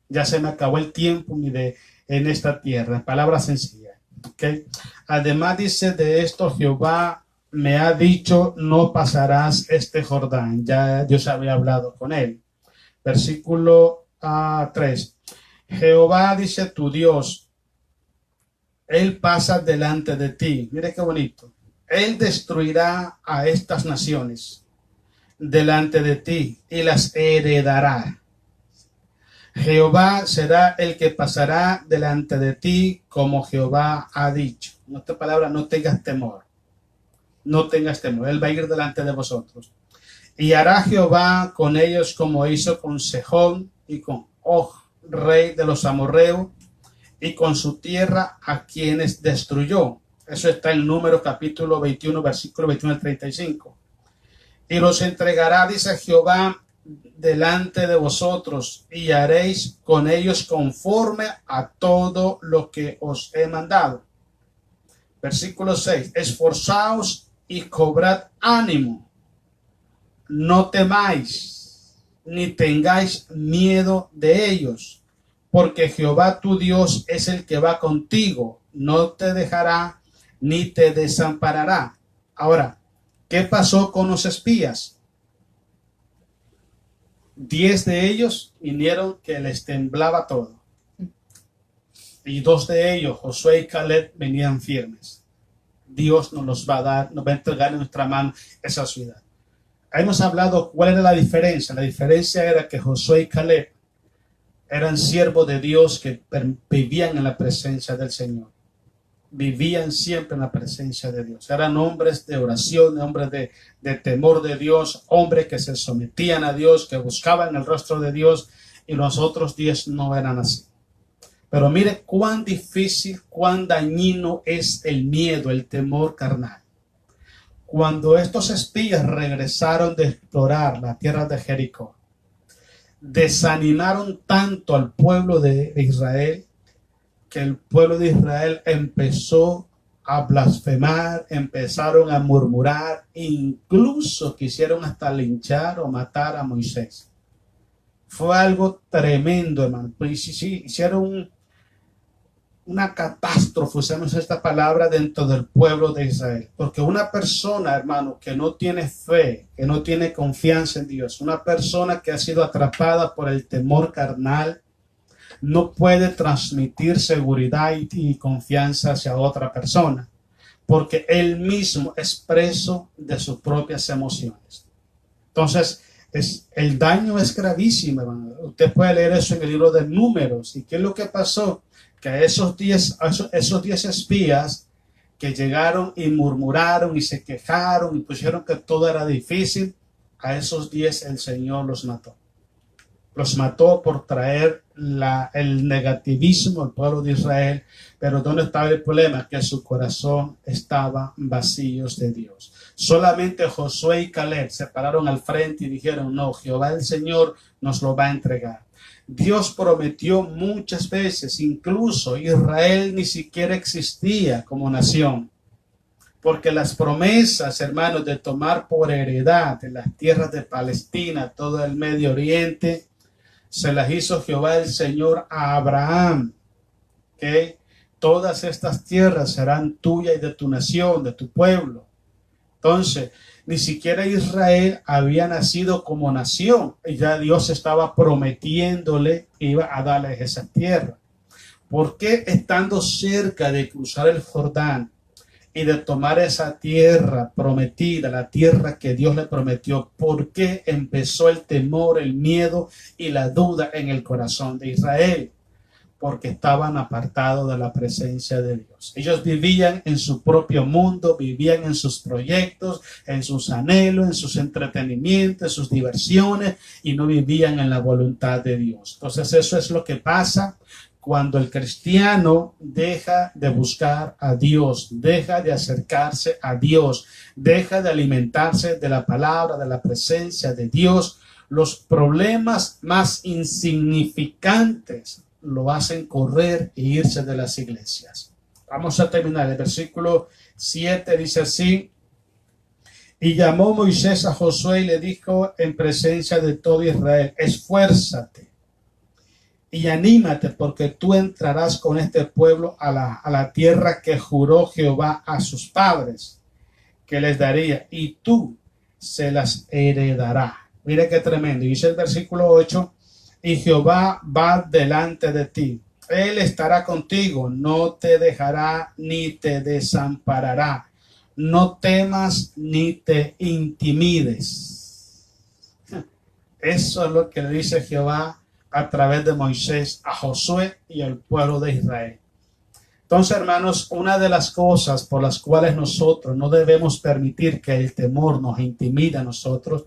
Ya se me acabó el tiempo en esta tierra. En palabras sencillas. ¿Okay? Además dice, de esto Jehová me ha dicho, no pasarás este Jordán. Ya Dios había hablado con él. Versículo 3. Jehová, dice tu Dios, él pasa delante de ti. Mire qué bonito. Él destruirá a estas naciones delante de ti y las heredará. Jehová será el que pasará delante de ti, como Jehová ha dicho. En otras palabras, no tengas temor. No tengas temor. Él va a ir delante de vosotros. Y hará Jehová con ellos como hizo con Sejón y con Og, rey de los amorreos, y con su tierra a quienes destruyó. Eso está en Números capítulo 21, versículo 21 al 35. Y los entregará, dice Jehová, delante de vosotros, y haréis con ellos conforme a todo lo que os he mandado. Versículo 6. Esforzaos y cobrad ánimo. No temáis, ni tengáis miedo de ellos, porque Jehová tu Dios es el que va contigo. No te dejará ni te desamparará. Ahora, ¿qué pasó con los espías? 10 de ellos vinieron que les temblaba todo. Y 2 de ellos, Josué y Caleb, venían firmes. Dios nos los va a dar, nos va a entregar en nuestra mano esa ciudad. Hemos hablado cuál era la diferencia. La diferencia era que Josué y Caleb eran siervos de Dios que vivían en la presencia del Señor. Vivían siempre en la presencia de Dios. Eran hombres de oración, hombres de temor de Dios, hombres que se sometían a Dios, que buscaban el rostro de Dios, y los otros 10 no eran así. Pero mire cuán difícil, cuán dañino es el miedo, el temor carnal. Cuando estos espías regresaron de explorar la tierra de Jericó, desanimaron tanto al pueblo de Israel que el pueblo de Israel empezó a blasfemar, empezaron a murmurar, incluso quisieron hasta linchar o matar a Moisés. Fue algo tremendo, hermano. Hicieron una catástrofe, usamos esta palabra, dentro del pueblo de Israel. Porque una persona, hermano, que no tiene fe, que no tiene confianza en Dios, una persona que ha sido atrapada por el temor carnal, no puede transmitir seguridad y confianza hacia otra persona, porque él mismo es preso de sus propias emociones. Entonces, el daño es gravísimo, hermano. Usted puede leer eso en el libro de Números. ¿Y qué es lo que pasó? Que esos 10 espías que llegaron y murmuraron y se quejaron y pusieron que todo era difícil, a esos 10 el Señor los mató. Los mató por traer el negativismo al pueblo de Israel. Pero ¿dónde estaba el problema? Que su corazón estaba vacíos de Dios. Solamente Josué y Caleb se pararon al frente y dijeron: no, Jehová el Señor nos lo va a entregar. Dios prometió muchas veces, incluso Israel ni siquiera existía como nación, porque las promesas, hermanos, de tomar por heredad de las tierras de Palestina, todo el Medio Oriente, se las hizo Jehová el Señor a Abraham, que todas estas tierras serán tuyas y de tu nación, de tu pueblo. Entonces, ni siquiera Israel había nacido como nación, y ya Dios estaba prometiéndole que iba a darles esa tierra. ¿Por qué, estando cerca de cruzar el Jordán y de tomar esa tierra prometida, la tierra que Dios le prometió, por qué empezó el temor, el miedo y la duda en el corazón de Israel? Porque estaban apartados de la presencia de Dios. Ellos vivían en su propio mundo, vivían en sus proyectos, en sus anhelos, en sus entretenimientos, en sus diversiones, y no vivían en la voluntad de Dios. Entonces eso es lo que pasa cuando el cristiano deja de buscar a Dios, deja de acercarse a Dios, deja de alimentarse de la palabra, de la presencia de Dios. Los problemas más insignificantes lo hacen correr e irse de las iglesias. Vamos a terminar. El versículo 7 dice así: y llamó Moisés a Josué y le dijo en presencia de todo Israel: esfuérzate y anímate, porque tú entrarás con este pueblo a la tierra que juró Jehová a sus padres que les daría, y tú se las heredarás. Mire qué tremendo. Dice el versículo 8: y Jehová va delante de ti, él estará contigo, no te dejará ni te desamparará, no temas ni te intimides. Eso es lo que le dice Jehová a través de Moisés a Josué y al pueblo de Israel. Entonces, hermanos, una de las cosas por las cuales nosotros no debemos permitir que el temor nos intimide a nosotros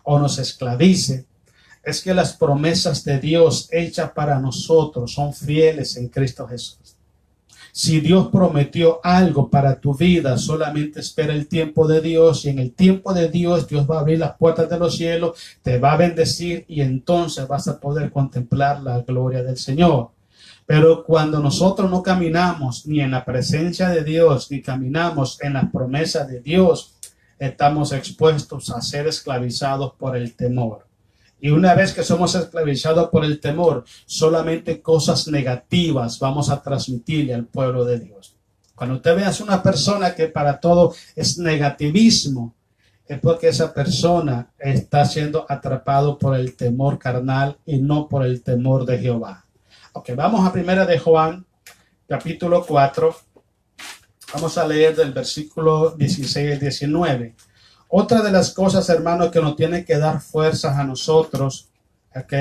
o nos esclavice, es que las promesas de Dios hechas para nosotros son fieles en Cristo Jesús. Si Dios prometió algo para tu vida, solamente espera el tiempo de Dios, y en el tiempo de Dios, Dios va a abrir las puertas de los cielos, te va a bendecir, y entonces vas a poder contemplar la gloria del Señor. Pero cuando nosotros no caminamos ni en la presencia de Dios, ni caminamos en las promesas de Dios, estamos expuestos a ser esclavizados por el temor. Y una vez que somos esclavizados por el temor, solamente cosas negativas vamos a transmitirle al pueblo de Dios. Cuando usted vea a una persona que para todo es negativismo, es porque esa persona está siendo atrapado por el temor carnal y no por el temor de Jehová. Ok, vamos a primera de Juan, capítulo 4. Vamos a leer del versículo 16 al 19. Otra de las cosas, hermanos, que nos tiene que dar fuerzas a nosotros, ok,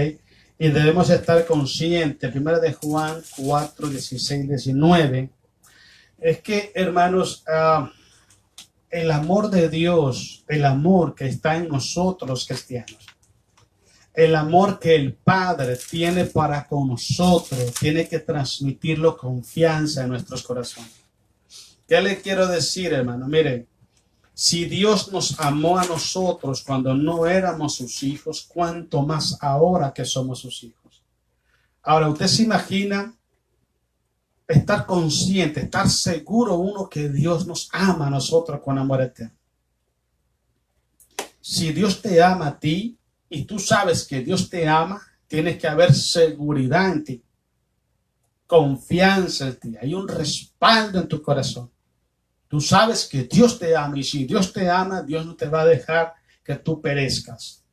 y debemos estar conscientes, primera de Juan 4, 16, 19, es que, hermanos, el amor de Dios, el amor que está en nosotros cristianos, el amor que el Padre tiene para con nosotros, tiene que transmitirlo confianza en nuestros corazones. ¿Qué le quiero decir, hermano? Mire, si Dios nos amó a nosotros cuando no éramos sus hijos, ¿cuánto más ahora que somos sus hijos? Ahora, usted se imagina estar consciente, estar seguro uno que Dios nos ama a nosotros con amor eterno. Si Dios te ama a ti y tú sabes que Dios te ama, tienes que haber seguridad en ti, confianza en ti, hay un respaldo en tu corazón. Tú sabes que Dios te ama y si Dios te ama, Dios no te va a dejar que tú perezcas.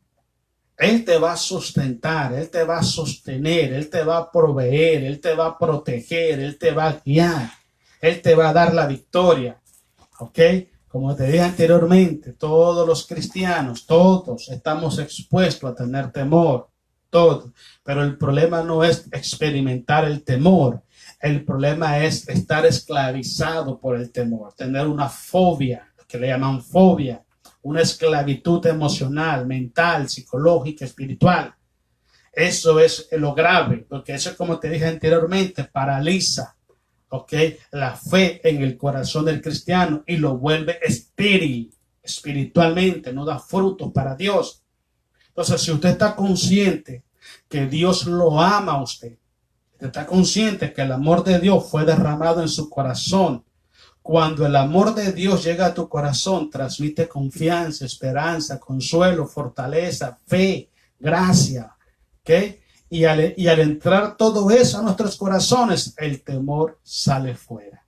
Él te va a sustentar, Él te va a sostener, Él te va a proveer, Él te va a proteger, Él te va a guiar, Él te va a dar la victoria. ¿Ok? Como te dije anteriormente, todos los cristianos, todos estamos expuestos a tener temor, todos. Pero el problema no es experimentar el temor. El problema es estar esclavizado por el temor, tener una fobia, que le llaman fobia. Una esclavitud emocional, mental, psicológica, espiritual. Eso es lo grave, porque eso, como te dije anteriormente, paraliza, ¿ok?, la fe en el corazón del cristiano y lo vuelve estéril espiritualmente, no da frutos para Dios. Entonces, si usted está consciente que Dios lo ama a usted, está consciente que el amor de Dios fue derramado en su corazón. Cuando el amor de Dios llega a tu corazón, transmite confianza, esperanza, consuelo, fortaleza, fe, gracia. ¿Ok? Y al entrar todo eso a nuestros corazones, el temor sale fuera.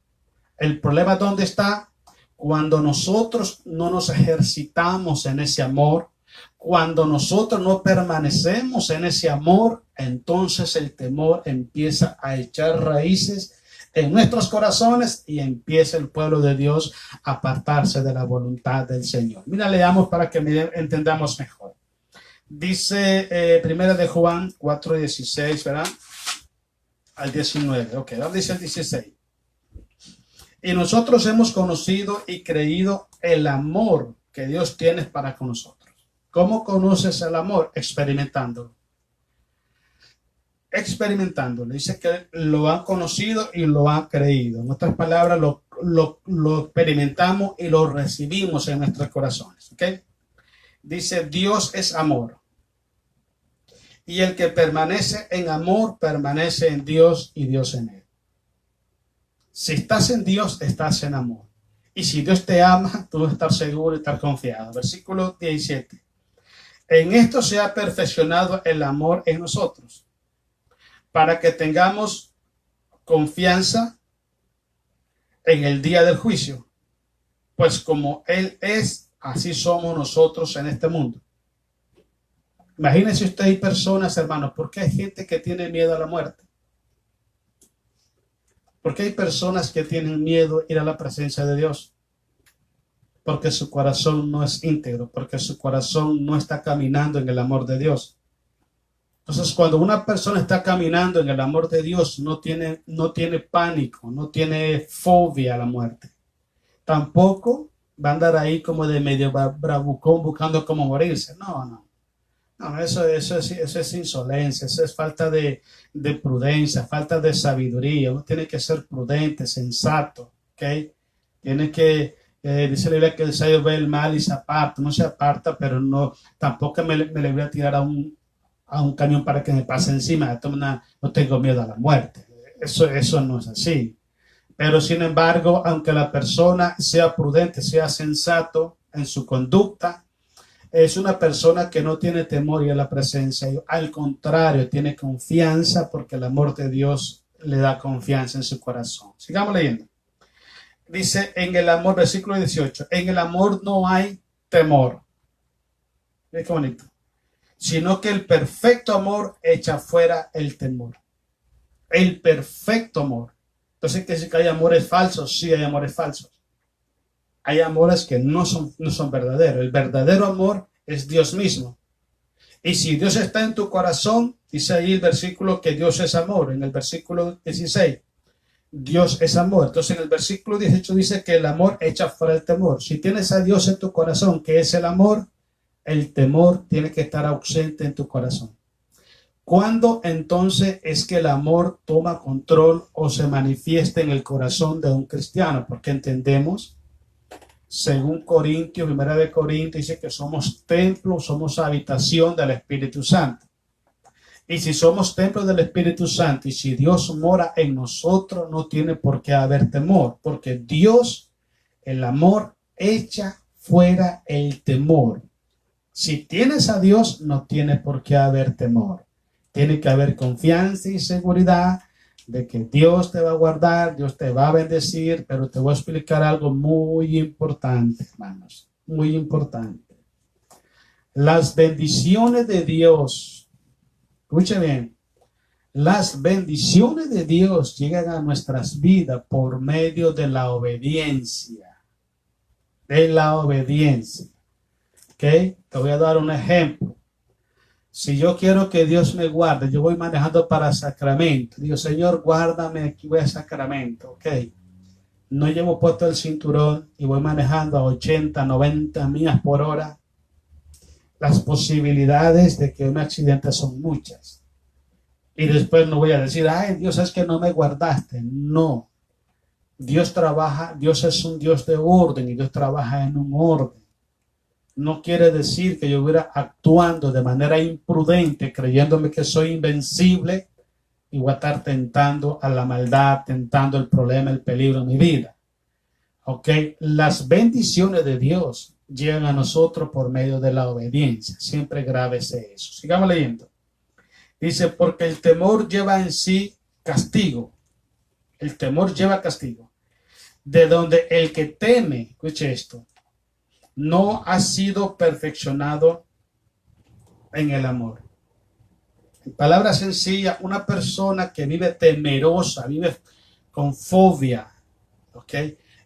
El problema, ¿dónde está? Cuando nosotros no nos ejercitamos en ese amor, cuando nosotros no permanecemos en ese amor, entonces el temor empieza a echar raíces en nuestros corazones y empieza el pueblo de Dios a apartarse de la voluntad del Señor. Mira, leamos para que entendamos mejor. Dice primera de Juan 4:16, ¿verdad? Al 19. Ok, ahora dice el 16. Y nosotros hemos conocido y creído el amor que Dios tiene para con nosotros. ¿Cómo conoces el amor? Experimentándolo. Experimentándolo. Dice que lo han conocido y lo han creído. En otras palabras, lo experimentamos y lo recibimos en nuestros corazones. ¿Ok? Dice, Dios es amor. Y el que permanece en amor, permanece en Dios y Dios en él. Si estás en Dios, estás en amor. Y si Dios te ama, tú vas a estar seguro y estar confiado. Versículo 17. En esto se ha perfeccionado el amor en nosotros, para que tengamos confianza en el día del juicio. Pues como Él es, así somos nosotros en este mundo. Imagínense usted, hay personas, hermanos, ¿por qué hay gente que tiene miedo a la muerte? ¿Por qué hay personas que tienen miedo a ir a la presencia de Dios? Porque su corazón no es íntegro, porque su corazón no está caminando en el amor de Dios. Entonces, cuando una persona está caminando en el amor de Dios, no tiene pánico, no tiene fobia a la muerte. Tampoco va a andar ahí como de medio bravucón buscando cómo morirse. No, eso es insolencia, eso es falta de prudencia, falta de sabiduría. Uno tiene que ser prudente, sensato, ¿ok? Tiene que, dice la Biblia que el sabio ve el mal y se aparta. No se aparta, pero no, tampoco me le voy a tirar a un camión para que me pase encima. No tengo miedo a la muerte. Eso no es así. Pero sin embargo, aunque la persona sea prudente, sea sensato en su conducta, es una persona que no tiene temor y a la presencia. Al contrario, tiene confianza porque el amor de Dios le da confianza en su corazón. Sigamos leyendo. Dice en el amor, versículo 18, en el amor no hay temor. Mira qué bonito. Sino que el perfecto amor echa fuera el temor. El perfecto amor. Entonces, ¿qué dice que hay amores falsos? Sí, hay amores falsos. Hay amores que no son verdaderos. El verdadero amor es Dios mismo. Y si Dios está en tu corazón, dice ahí el versículo que Dios es amor. En el versículo 16, Dios es amor. Entonces en el versículo 18 dice que el amor echa fuera el temor. Si tienes a Dios en tu corazón, que es el amor, el temor tiene que estar ausente en tu corazón. ¿Cuándo entonces es que el amor toma control o se manifiesta en el corazón de un cristiano? Porque entendemos, según Corintios, primera de Corintios, dice que somos templo, somos habitación del Espíritu Santo. Y si somos templo del Espíritu Santo y si Dios mora en nosotros, no tiene por qué haber temor, porque Dios, el amor, echa fuera el temor. Si tienes a Dios, no tiene por qué haber temor. Tiene que haber confianza y seguridad de que Dios te va a guardar, Dios te va a bendecir, pero te voy a explicar algo muy importante, hermanos, muy importante. Las bendiciones de Dios, escuche bien, las bendiciones de Dios llegan a nuestras vidas por medio de la obediencia. De la obediencia. ¿Ok? Te voy a dar un ejemplo. Si yo quiero que Dios me guarde, yo voy manejando para Sacramento. Digo, Señor, guárdame, aquí voy a Sacramento. ¿Ok? No llevo puesto el cinturón y voy manejando a 80, 90 millas por hora. Las posibilidades de que un accidente son muchas. Y después no voy a decir, ay, Dios, es que no me guardaste. No. Dios trabaja, Dios es un Dios de orden y Dios trabaja en un orden. No quiere decir que yo hubiera actuando de manera imprudente, creyéndome que soy invencible y voy a estar tentando a la maldad, tentando el problema, el peligro en mi vida. ¿Ok? Las bendiciones de Dios llegan a nosotros por medio de la obediencia. Siempre grábese eso. Sigamos leyendo. Dice, porque el temor lleva en sí castigo. El temor lleva castigo. De donde el que teme, escuche esto, no ha sido perfeccionado en el amor. En palabras sencillas, una persona que vive temerosa, vive con fobia, ¿ok?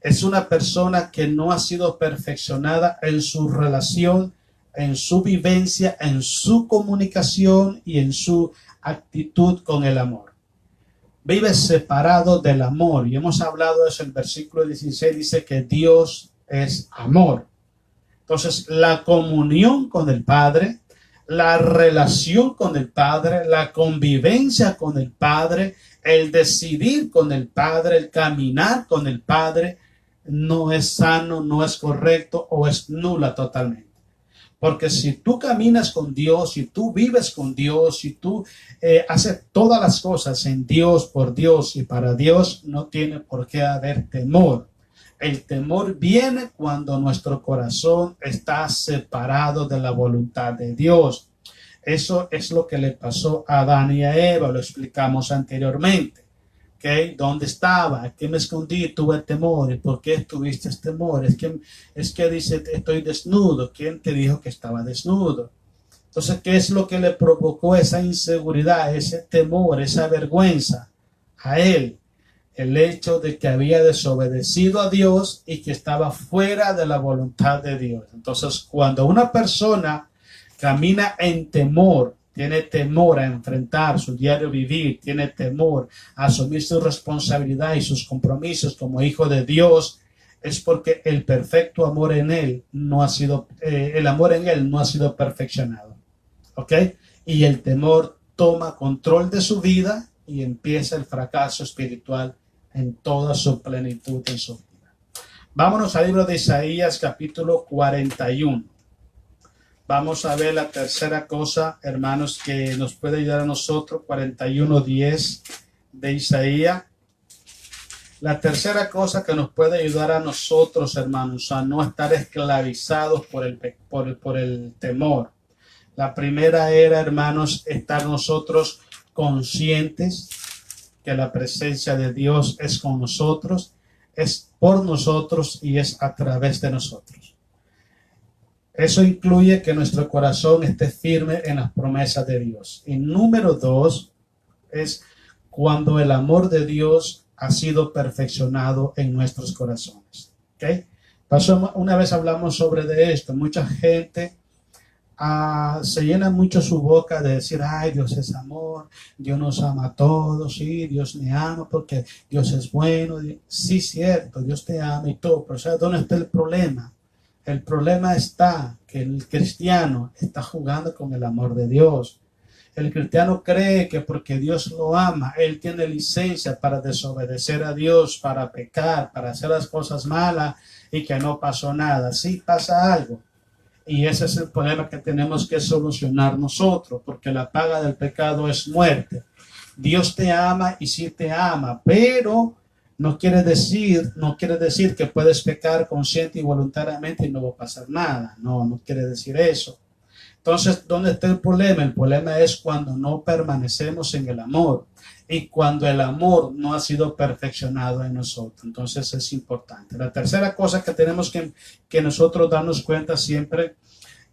Es una persona que no ha sido perfeccionada en su relación, en su vivencia, en su comunicación y en su actitud con el amor. Vive separado del amor. Y hemos hablado de eso en el versículo 16, dice que Dios es amor. Entonces, la comunión con el Padre, la relación con el Padre, la convivencia con el Padre, el decidir con el Padre, el caminar con el Padre, no es sano, no es correcto o es nula totalmente. Porque si tú caminas con Dios, si tú vives con Dios, si tú haces todas las cosas en Dios, por Dios y para Dios, no tiene por qué haber temor. El temor viene cuando nuestro corazón está separado de la voluntad de Dios. Eso es lo que le pasó a Adán y a Eva, lo explicamos anteriormente. ¿Okay? ¿Dónde estaba? ¿A qué me escondí? Tuve temor. ¿Y por qué tuviste temor? Es que dice, estoy desnudo. ¿Quién te dijo que estaba desnudo? Entonces, ¿qué es lo que le provocó esa inseguridad, ese temor, esa vergüenza a él? El hecho de que había desobedecido a Dios y que estaba fuera de la voluntad de Dios. Entonces, cuando una persona camina en temor, tiene temor a enfrentar su diario vivir, tiene temor a asumir su responsabilidad y sus compromisos como hijo de Dios, es porque el perfecto amor en él no ha sido, el amor en él no ha sido perfeccionado. ¿Ok? Y el temor toma control de su vida y empieza el fracaso espiritual en toda su plenitud en su vida. Vámonos al libro de Isaías, capítulo 41. Vamos a ver la tercera cosa, hermanos, que nos puede ayudar a nosotros, 41:10 de Isaías. La tercera cosa que nos puede ayudar a nosotros, hermanos, a no estar esclavizados por el temor. La primera era, hermanos, estar nosotros conscientes que la presencia de Dios es con nosotros, es por nosotros y es a través de nosotros. Eso incluye que nuestro corazón esté firme en las promesas de Dios. Y número dos es cuando el amor de Dios ha sido perfeccionado en nuestros corazones. ¿Okay? Pasó, una vez hablamos sobre de esto. Mucha gente se llena mucho su boca de decir, ay, Dios es amor, Dios nos ama a todos, sí, Dios me ama porque Dios es bueno. Sí, cierto, Dios te ama y todo, pero ¿sabes dónde está el problema? El problema está que el cristiano está jugando con el amor de Dios. El cristiano cree que porque Dios lo ama, él tiene licencia para desobedecer a Dios, para pecar, para hacer las cosas malas y que no pasó nada. Sí pasa algo. Y ese es el problema que tenemos que solucionar nosotros, porque la paga del pecado es muerte. Dios te ama y sí te ama, pero no quiere decir que puedes pecar consciente y voluntariamente y no va a pasar nada. No, no quiere decir eso. Entonces, ¿dónde está el problema? El problema es cuando no permanecemos en el amor y cuando el amor no ha sido perfeccionado en nosotros. Entonces es importante. La tercera cosa que tenemos que nosotros darnos cuenta siempre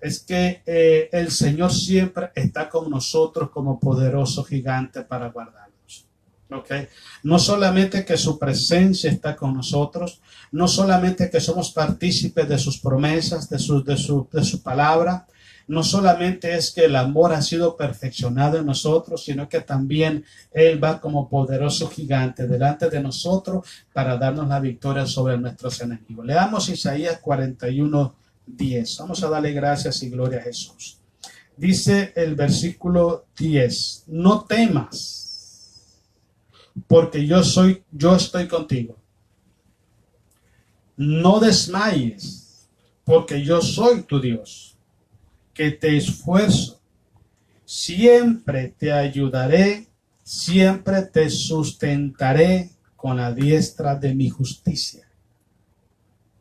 es que el Señor siempre está con nosotros como poderoso gigante para guardarnos. ¿Okay? No solamente que su presencia está con nosotros, no solamente que somos partícipes de sus promesas, de su palabra, no solamente es que el amor ha sido perfeccionado en nosotros, sino que también Él va como poderoso gigante delante de nosotros para darnos la victoria sobre nuestros enemigos. Leamos Isaías 41:10. Vamos a darle gracias y gloria a Jesús. Dice el versículo 10, no temas, porque yo estoy contigo. No desmayes, porque yo soy tu Dios, que te esfuerzo, siempre te ayudaré, siempre te sustentaré con la diestra de mi justicia.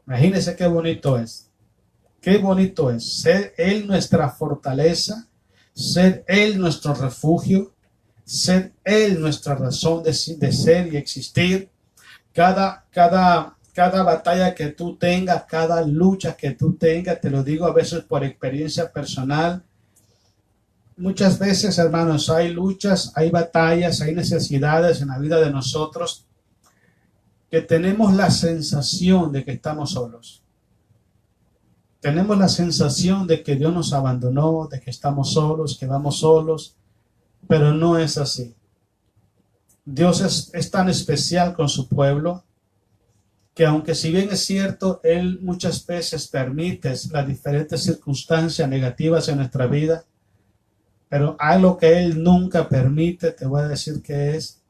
Imagínense qué bonito es. Qué bonito es ser Él nuestra fortaleza, ser Él nuestro refugio, ser Él nuestra razón de ser y existir. Cada batalla que tú tengas, cada lucha que tú tengas, te lo digo a veces por experiencia personal. Muchas veces, hermanos, hay luchas, hay batallas, hay necesidades en la vida de nosotros que tenemos la sensación de que estamos solos. Tenemos la sensación de que Dios nos abandonó, de que estamos solos, que vamos solos, pero no es así. Dios es tan especial con su pueblo que aunque si bien es cierto, Él muchas veces permite las diferentes circunstancias negativas en nuestra vida, pero algo que Él nunca permite, te voy a decir que es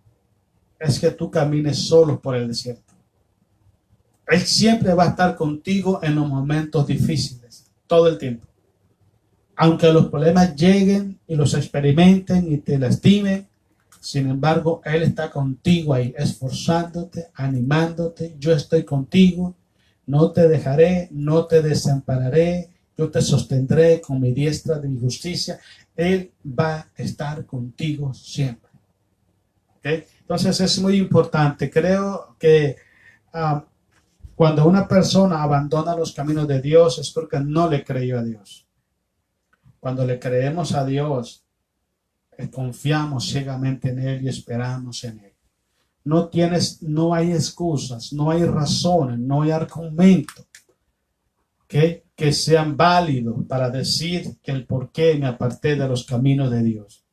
que tú camines solo por el desierto. Él siempre va a estar contigo en los momentos difíciles, todo el tiempo. Aunque los problemas lleguen y los experimenten y te lastimen, sin embargo, Él está contigo ahí, esforzándote, animándote. Yo estoy contigo, no te dejaré, no te desampararé, yo te sostendré con mi diestra de mi justicia. Él va a estar contigo siempre. ¿Okay? Entonces es muy importante. Creo que cuando una persona abandona los caminos de Dios es porque no le creyó a Dios. Cuando le creemos a Dios, confiamos ciegamente en Él y esperamos en Él. No hay excusas, no hay razones, no hay argumentos que sean válidos para decir que el por qué me aparté de los caminos de Dios.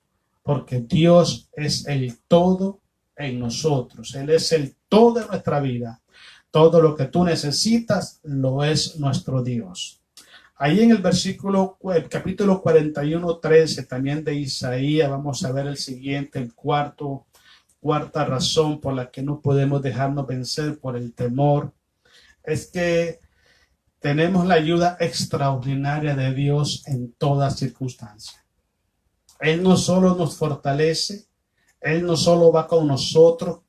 Porque Dios es el todo en nosotros. Él es el todo de nuestra vida. Todo lo que tú necesitas lo es nuestro Dios. Ahí en el capítulo 41:13 también de Isaías, vamos a ver el siguiente, cuarta razón por la que no podemos dejarnos vencer por el temor, es que tenemos la ayuda extraordinaria de Dios en toda circunstancia. Él no solo nos fortalece, Él no solo va con nosotros,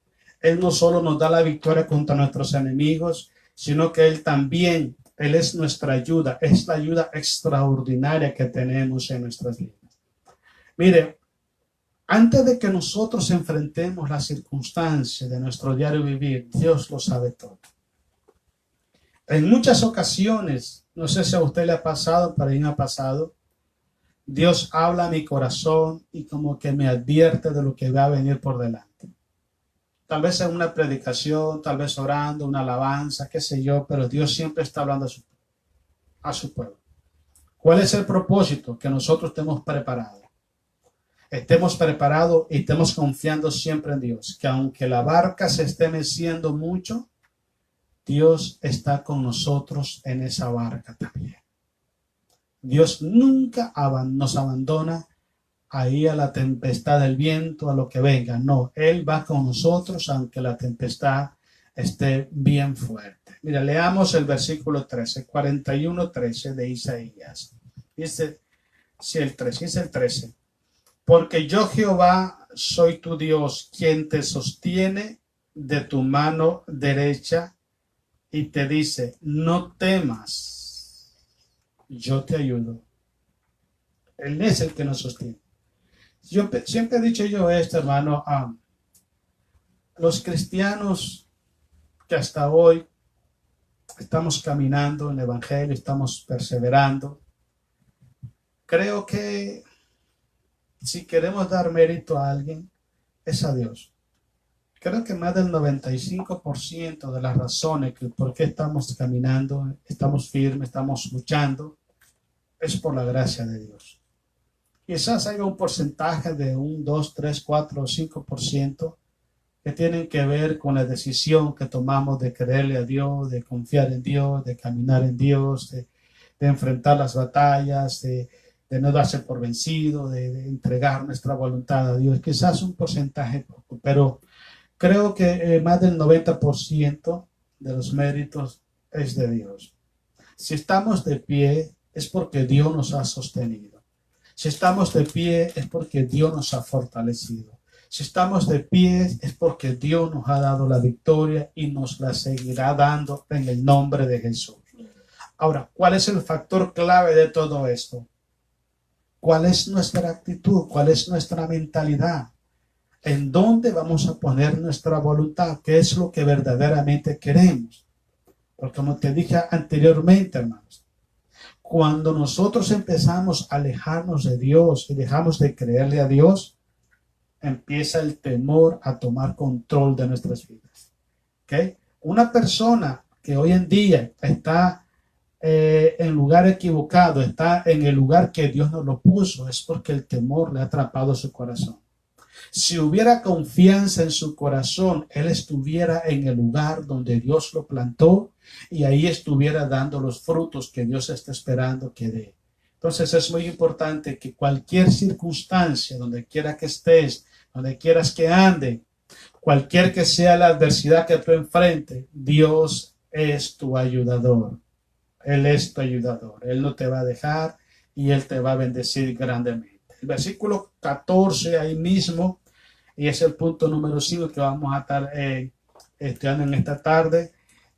Él no solo nos da la victoria contra nuestros enemigos, sino que Él es nuestra ayuda, es la ayuda extraordinaria que tenemos en nuestras vidas. Mire, antes de que nosotros enfrentemos las circunstancias de nuestro diario vivir, Dios lo sabe todo. En muchas ocasiones No sé si a usted le ha pasado, pero a mí me ha pasado. Dios habla a mi corazón y como que me advierte de lo que va a venir por delante. Tal vez en una predicación, tal vez orando, una alabanza, qué sé yo, pero Dios siempre está hablando a su pueblo. ¿Cuál es el propósito? Que nosotros estemos preparados y estemos confiando siempre en Dios, que aunque la barca se esté meciendo mucho, Dios está con nosotros en esa barca también. Dios nunca nos abandona ahí a la tempestad del viento, a lo que venga. No, Él va con nosotros aunque la tempestad esté bien fuerte. Mira, leamos el versículo 13, 41:13 de Isaías. Dice, sí, el 13, dice el 13. Porque yo Jehová soy tu Dios, quien te sostiene de tu mano derecha y te dice, no temas, yo te ayudo. Él es el que nos sostiene. Yo siempre he dicho yo esto, hermano, los cristianos que hasta hoy estamos caminando en el Evangelio, estamos perseverando, creo que si queremos dar mérito a alguien, es a Dios. Creo que más del 95% de las razones por qué estamos caminando, estamos firmes, estamos luchando, es por la gracia de Dios. Quizás haya un porcentaje de un 2, 3, 4 o 5% que tienen que ver con la decisión que tomamos de creerle a Dios, de confiar en Dios, de caminar en Dios, de enfrentar las batallas, de no darse por vencido, de entregar nuestra voluntad a Dios. Quizás un porcentaje poco, pero creo que más del 90% de los méritos es de Dios. Si estamos de pie es porque Dios nos ha sostenido. Si estamos de pie es porque Dios nos ha fortalecido. Si estamos de pie es porque Dios nos ha dado la victoria y nos la seguirá dando en el nombre de Jesús. Ahora, ¿cuál es el factor clave de todo esto? ¿Cuál es nuestra actitud? ¿Cuál es nuestra mentalidad? ¿En dónde vamos a poner nuestra voluntad? ¿Qué es lo que verdaderamente queremos? Porque como te dije anteriormente, hermanos, cuando nosotros empezamos a alejarnos de Dios y dejamos de creerle a Dios, empieza el temor a tomar control de nuestras vidas. ¿Okay? Una persona que hoy en día está en lugar equivocado, está en el lugar que Dios nos lo puso, es porque el temor le ha atrapado su corazón. Si hubiera confianza en su corazón, él estuviera en el lugar donde Dios lo plantó y ahí estuviera dando los frutos que Dios está esperando que dé. Entonces es muy importante que cualquier circunstancia, donde quiera que estés, donde quieras que ande, cualquier que sea la adversidad que tú enfrentes, Dios es tu ayudador. Él es tu ayudador. Él no te va a dejar y Él te va a bendecir grandemente. El versículo 14 ahí mismo, y es el punto número 5 que vamos a estar estudiando en esta tarde,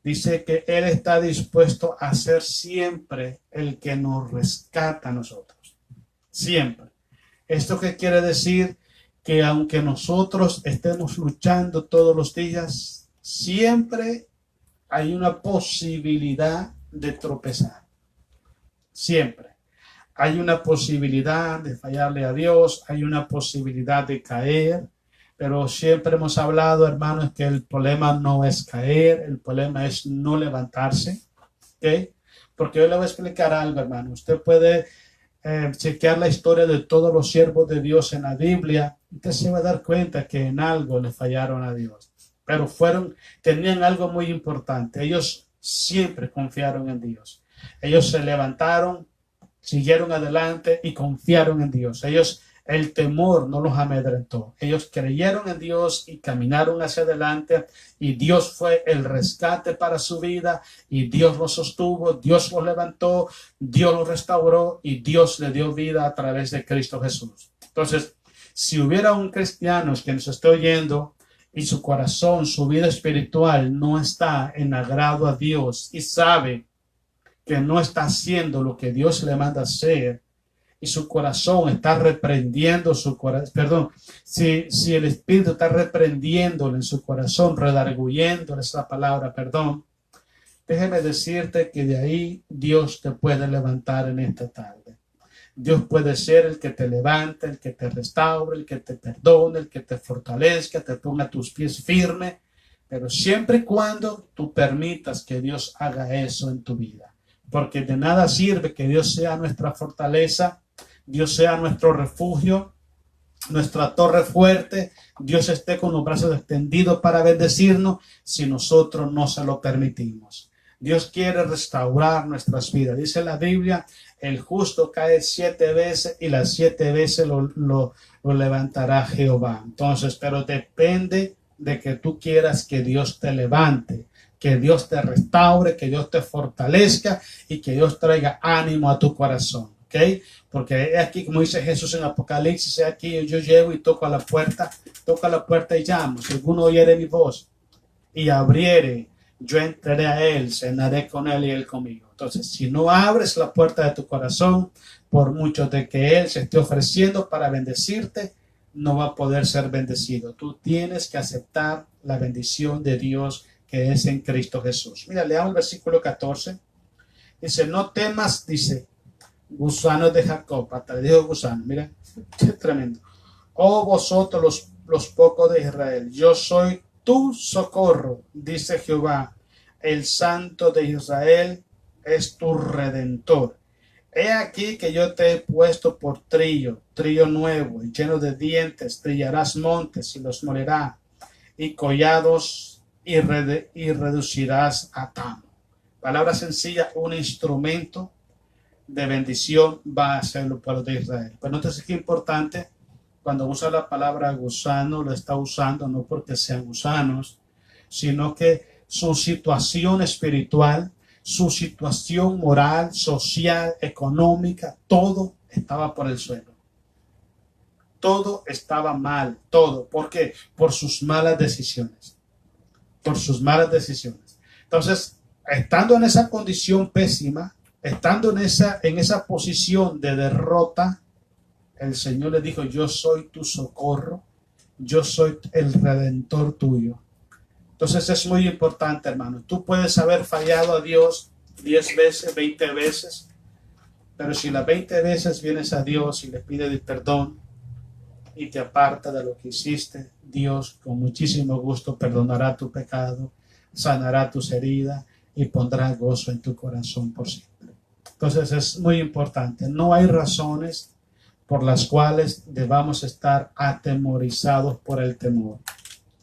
dice que Él está dispuesto a ser siempre el que nos rescata a nosotros. Siempre. ¿Esto qué quiere decir? Que aunque nosotros estemos luchando todos los días, siempre hay una posibilidad de tropezar. Siempre. Hay una posibilidad de fallarle a Dios, hay una posibilidad de caer, pero siempre hemos hablado, hermanos, que el problema no es caer, el problema es no levantarse, ¿ok? Porque yo le voy a explicar algo, hermano. Usted puede chequear la historia de todos los siervos de Dios en la Biblia, usted se va a dar cuenta que en algo le fallaron a Dios, pero tenían algo muy importante. Ellos siempre confiaron en Dios. Ellos se levantaron, siguieron adelante y confiaron en Dios. El temor no los amedrentó. Ellos creyeron en Dios y caminaron hacia adelante y Dios fue el rescate para su vida y Dios los sostuvo, Dios los levantó, Dios los restauró y Dios le dio vida a través de Cristo Jesús. Entonces, si hubiera un cristiano que nos esté oyendo y su corazón, su vida espiritual no está en agrado a Dios y sabe que no está haciendo lo que Dios le manda hacer y su corazón está reprendiendo si el Espíritu está reprendiéndole en su corazón, redarguyéndole esa palabra, déjeme decirte que de ahí Dios te puede levantar en esta tarde. Dios puede ser el que te levante, el que te restaure, el que te perdone, el que te fortalezca, te ponga tus pies firmes, pero siempre y cuando tú permitas que Dios haga eso en tu vida. Porque de nada sirve que Dios sea nuestra fortaleza, Dios sea nuestro refugio, nuestra torre fuerte, Dios esté con los brazos extendidos para bendecirnos si nosotros no se lo permitimos. Dios quiere restaurar nuestras vidas. Dice la Biblia, el justo cae 7 veces y las 7 veces lo levantará Jehová. Entonces, pero depende de que tú quieras que Dios te levante, que Dios te restaure, que Dios te fortalezca y que Dios traiga ánimo a tu corazón. ¿Ok? Porque es aquí, como dice Jesús en Apocalipsis, aquí yo llego y toco a la puerta y llamo. Si alguno oyere mi voz y abriere, yo entraré a él, cenaré con él y él conmigo. Entonces, si no abres la puerta de tu corazón, por mucho de que él se esté ofreciendo para bendecirte, no va a poder ser bendecido. Tú tienes que aceptar la bendición de Dios que es en Cristo Jesús. Mira, leamos el versículo 14. Dice, no temas, dice, gusanos de Jacob, hasta le dijo gusano, mira, qué tremendo. Oh vosotros los pocos de Israel, yo soy tu socorro, dice Jehová, el Santo de Israel es tu redentor. He aquí que yo te he puesto por trillo nuevo y lleno de dientes, trillarás montes y los molerá, y collados y reducirás a tamo. Palabra sencilla, un instrumento de bendición va a ser el pueblo de Israel. Pero entonces qué importante, cuando usa la palabra gusano, lo está usando no porque sean gusanos, sino que su situación espiritual, su situación moral, social, económica, todo estaba por el suelo. Todo estaba mal, todo. ¿Por qué? Por sus malas decisiones. Por sus malas decisiones. Entonces, estando en esa condición pésima, estando en esa posición de derrota, el Señor le dijo, yo soy tu socorro, yo soy el redentor tuyo. Entonces es muy importante, hermano. Tú puedes haber fallado a Dios 10 veces, 20 veces, pero si las 20 veces vienes a Dios y le pides perdón y te aparta de lo que hiciste, Dios con muchísimo gusto perdonará tu pecado, sanará tus heridas y pondrá gozo en tu corazón por siempre. Entonces es muy importante. No hay razones por las cuales debamos estar atemorizados por el temor.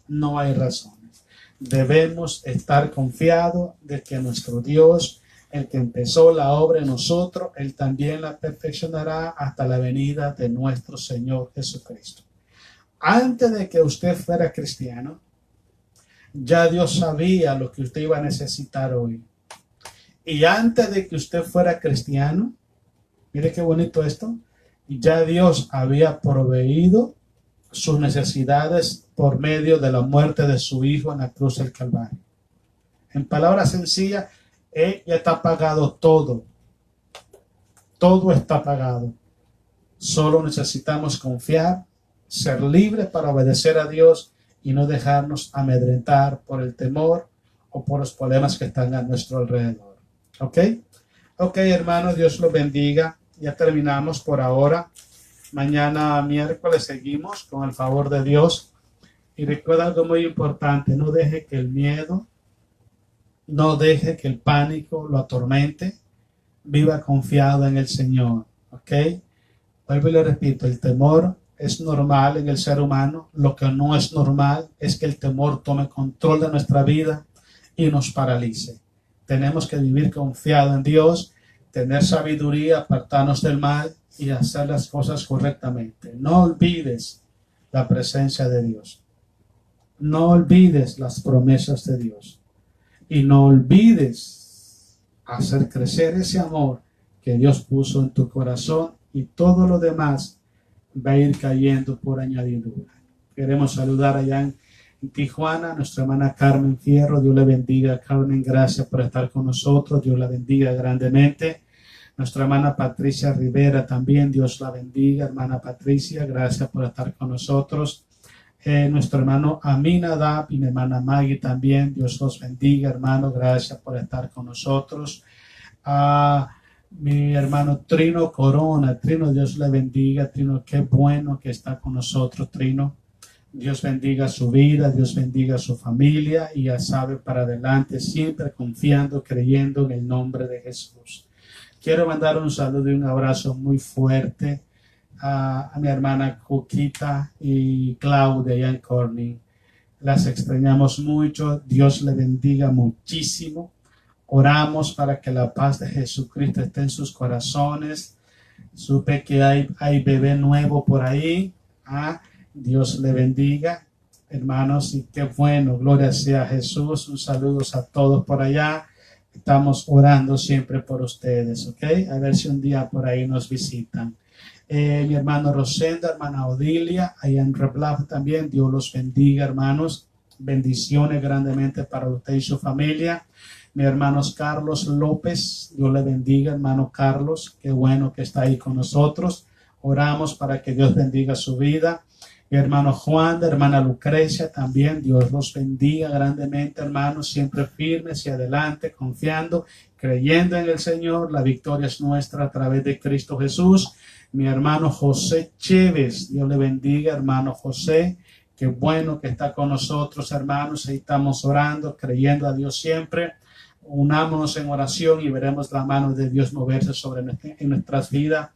No hay razones. Debemos estar confiados de que nuestro Dios, el que empezó la obra en nosotros, Él también la perfeccionará hasta la venida de nuestro Señor Jesucristo. Antes de que usted fuera cristiano, ya Dios sabía lo que usted iba a necesitar hoy. Y antes de que usted fuera cristiano, mire qué bonito esto, ya Dios había proveído sus necesidades por medio de la muerte de su Hijo en la cruz del Calvario. En palabras sencillas, ya está pagado todo. Todo está pagado. Solo necesitamos confiar, ser libres para obedecer a Dios y no dejarnos amedrentar por el temor o por los problemas que están a nuestro alrededor. ¿Ok? Ok, hermanos, Dios los bendiga. Ya terminamos por ahora. Mañana miércoles seguimos con el favor de Dios. Y recuerda algo muy importante. No deje que el miedo, no deje que el pánico lo atormente. Viva confiado en el Señor. ¿Ok? Vuelvo y le repito, el temor es normal en el ser humano. Lo que no es normal es que el temor tome control de nuestra vida y nos paralice. Tenemos que vivir confiado en Dios, tener sabiduría, apartarnos del mal y hacer las cosas correctamente. No olvides la presencia de Dios. No olvides las promesas de Dios. Y no olvides hacer crecer ese amor que Dios puso en tu corazón, y todo lo demás va a ir cayendo por añadidura. Queremos saludar allá en Tijuana, nuestra hermana Carmen Fierro. Dios le bendiga, Carmen, gracias por estar con nosotros. Dios la bendiga grandemente. Nuestra hermana Patricia Rivera también, Dios la bendiga, hermana Patricia, gracias por estar con nosotros. nuestro hermano Aminadab y mi hermana Maggie también. Dios los bendiga, hermano. Gracias por estar con nosotros. A mi hermano Trino Corona. Trino, Dios le bendiga. Trino, qué bueno que está con nosotros, Trino. Dios bendiga su vida, Dios bendiga su familia y ya sabe, para adelante, siempre confiando, creyendo en el nombre de Jesús. Quiero mandar un saludo y un abrazo muy fuerte a mi hermana Cuquita y Claudia allá en Corning. Las extrañamos mucho. Dios le bendiga muchísimo. Oramos para que la paz de Jesucristo esté en sus corazones. Supe que hay bebé nuevo por ahí. Dios le bendiga, hermanos, y qué bueno, gloria sea a Jesús. Un saludo a todos por allá. Estamos orando siempre por ustedes, ¿ok? A ver si un día por ahí nos visitan. Mi hermano Rosenda, hermana Odilia, allá en Reblaf también. Dios los bendiga, hermanos. Bendiciones grandemente para usted y su familia. Mi hermano Carlos López, Dios le bendiga, hermano Carlos. Qué bueno que está ahí con nosotros. Oramos para que Dios bendiga su vida. Mi hermano Juan, hermana Lucrecia, también Dios los bendiga grandemente, hermanos, siempre firmes y adelante, confiando, creyendo en el Señor. La victoria es nuestra a través de Cristo Jesús. Mi hermano José Chévez, Dios le bendiga, hermano José. Qué bueno que está con nosotros, hermanos. Ahí estamos orando, creyendo a Dios siempre. Unámonos en oración y veremos la mano de Dios moverse en nuestras vidas.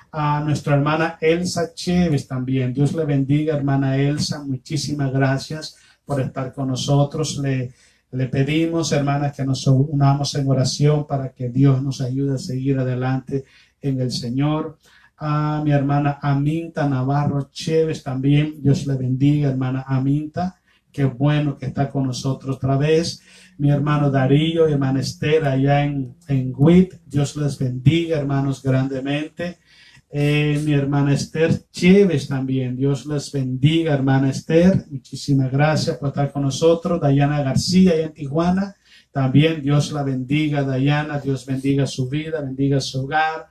A nuestra hermana Elsa Chévez también. Dios le bendiga, hermana Elsa. Muchísimas gracias por estar con nosotros. Le pedimos, hermanas, que nos unamos en oración para que Dios nos ayude a seguir adelante en el Señor. A mi hermana Aminta Navarro Chévez también. Dios le bendiga, hermana Aminta. Qué bueno que está con nosotros otra vez. Mi hermano Darío y hermana Esther allá en WIT. Dios les bendiga, hermanos, grandemente. Mi hermana Esther Chévez también. Dios les bendiga, hermana Esther. Muchísimas gracias por estar con nosotros. Dayana García allá en Tijuana. También Dios la bendiga, Dayana. Dios bendiga su vida, bendiga su hogar.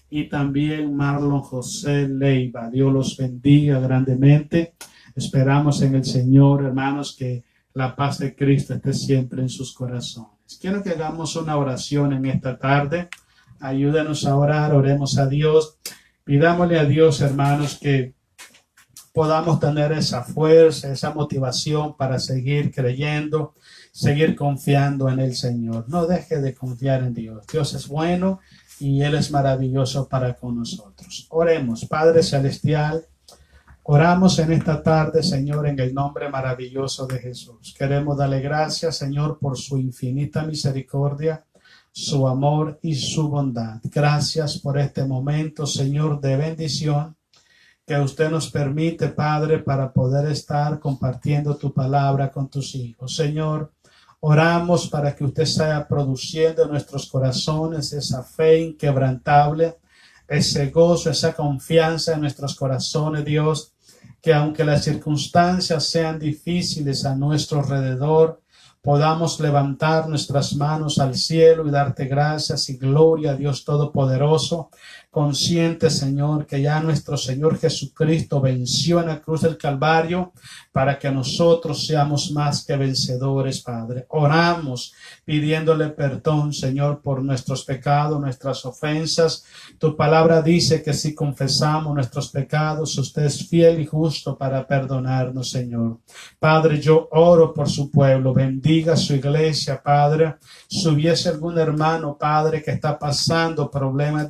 Y también Marlon José Leiva. Dios los bendiga grandemente. Esperamos en el Señor, hermanos, que la paz de Cristo esté siempre en sus corazones. Quiero que hagamos una oración en esta tarde. Ayúdanos a orar, oremos a Dios. Pidámosle a Dios, hermanos, que podamos tener esa fuerza, esa motivación para seguir creyendo, seguir confiando en el Señor. No deje de confiar en Dios. Dios es bueno y Él es maravilloso para con nosotros. Oremos, Padre Celestial. Oramos en esta tarde, Señor, en el nombre maravilloso de Jesús. Queremos darle gracias, Señor, por su infinita misericordia, su amor y su bondad. Gracias por este momento, Señor, de bendición que usted nos permite, Padre, para poder estar compartiendo tu palabra con tus hijos. Señor, oramos para que usted sea produciendo en nuestros corazones esa fe inquebrantable, ese gozo, esa confianza en nuestros corazones, Dios, que aunque las circunstancias sean difíciles a nuestro alrededor, podamos levantar nuestras manos al cielo y darte gracias y gloria a Dios Todopoderoso, consciente, Señor, que ya nuestro Señor Jesucristo venció en la cruz del Calvario para que nosotros seamos más que vencedores, Padre. Oramos pidiéndole perdón, Señor, por nuestros pecados, nuestras ofensas. Tu palabra dice que si confesamos nuestros pecados, usted es fiel y justo para perdonarnos, Señor. Padre, yo oro por su pueblo. Bendiga su iglesia, Padre. Si hubiese algún hermano, Padre, que está pasando problemas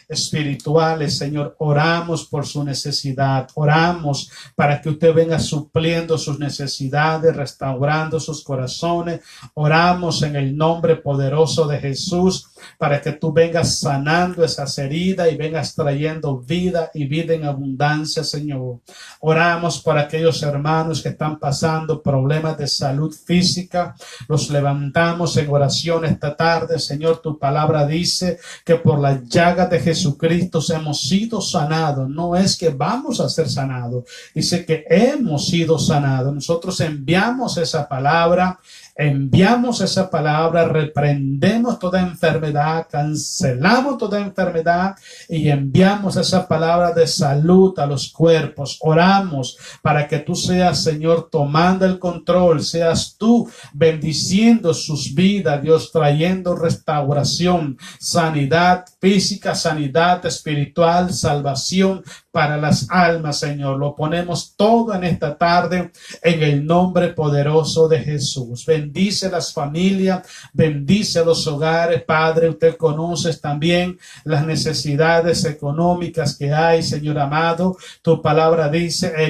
espirituales, Señor, oramos por su necesidad. Oramos para que usted venga supliendo sus necesidades, restaurando sus corazones. Oramos en el nombre poderoso de Jesús para que tú vengas sanando esas heridas y vengas trayendo vida y vida en abundancia, Señor. Oramos por aquellos hermanos que están pasando problemas de salud física. Los levantamos en oración esta tarde, Señor. Tu palabra dice que por las llagas de Jesucristo hemos sido sanados. No es que vamos a ser sanados, dice que hemos sido sanados. Nosotros enviamos esa palabra enviamos esa palabra, reprendemos toda enfermedad, cancelamos toda enfermedad y enviamos esa palabra de salud a los cuerpos. Oramos para que tú seas, Señor, tomando el control, seas tú bendiciendo sus vidas, Dios, trayendo restauración, sanidad física, sanidad espiritual, salvación para las almas, Señor. Lo ponemos todo en esta tarde en el nombre poderoso de Jesús. Bendice las familias, bendice los hogares, Padre. Usted conoce también las necesidades económicas que hay, Señor amado. Tu palabra dice, no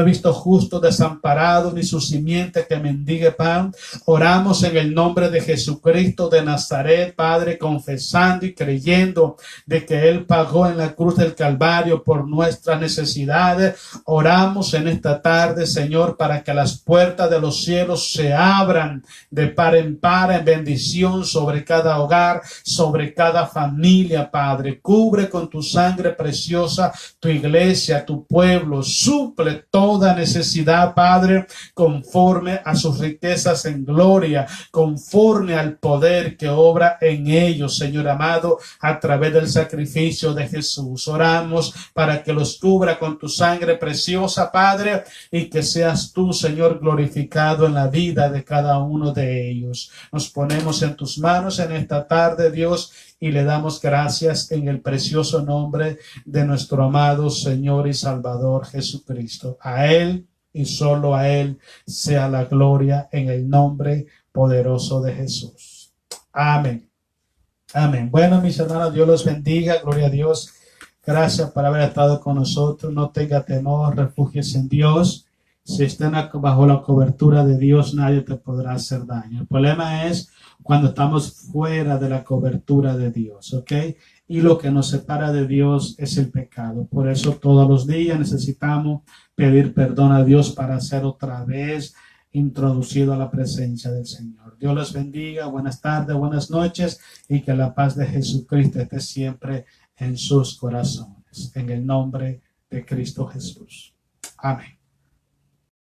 he visto justo desamparado ni su simiente que mendigue pan. Oramos en el nombre de Jesucristo de Nazaret, Padre, confesando y creyendo de que Él pagó en la cruz del Calvario por nuestras necesidades. Oramos en esta tarde, Señor, para que las puertas de los cielos se abran de par en par en bendición sobre cada hogar, sobre cada familia, Padre. Cubre con tu sangre preciosa tu iglesia, tu pueblo. Suple toda necesidad, Padre, conforme a sus riquezas en gloria, conforme al poder que obra en ellos, Señor amado, a través del sacrificio de Jesús. Oramos para que los cubra con tu sangre preciosa, Padre, y que seas tú, Señor, glorificado en la vida de cada uno de ellos. Nos ponemos en tus manos en esta tarde, Dios, y le damos gracias en el precioso nombre de nuestro amado Señor y Salvador Jesucristo. A Él y solo a Él sea la gloria en el nombre poderoso de Jesús. Amén. Amén. Bueno, mis hermanos, Dios los bendiga. Gloria a Dios. Gracias por haber estado con nosotros. No tenga temor, refúgiese en Dios. Si están bajo la cobertura de Dios, nadie te podrá hacer daño. El problema es cuando estamos fuera de la cobertura de Dios, ¿ok? Y lo que nos separa de Dios es el pecado. Por eso todos los días necesitamos pedir perdón a Dios para ser otra vez introducido a la presencia del Señor. Dios les bendiga. Buenas tardes, buenas noches, y que la paz de Jesucristo esté siempre en sus corazones. En el nombre de Cristo Jesús. Amén.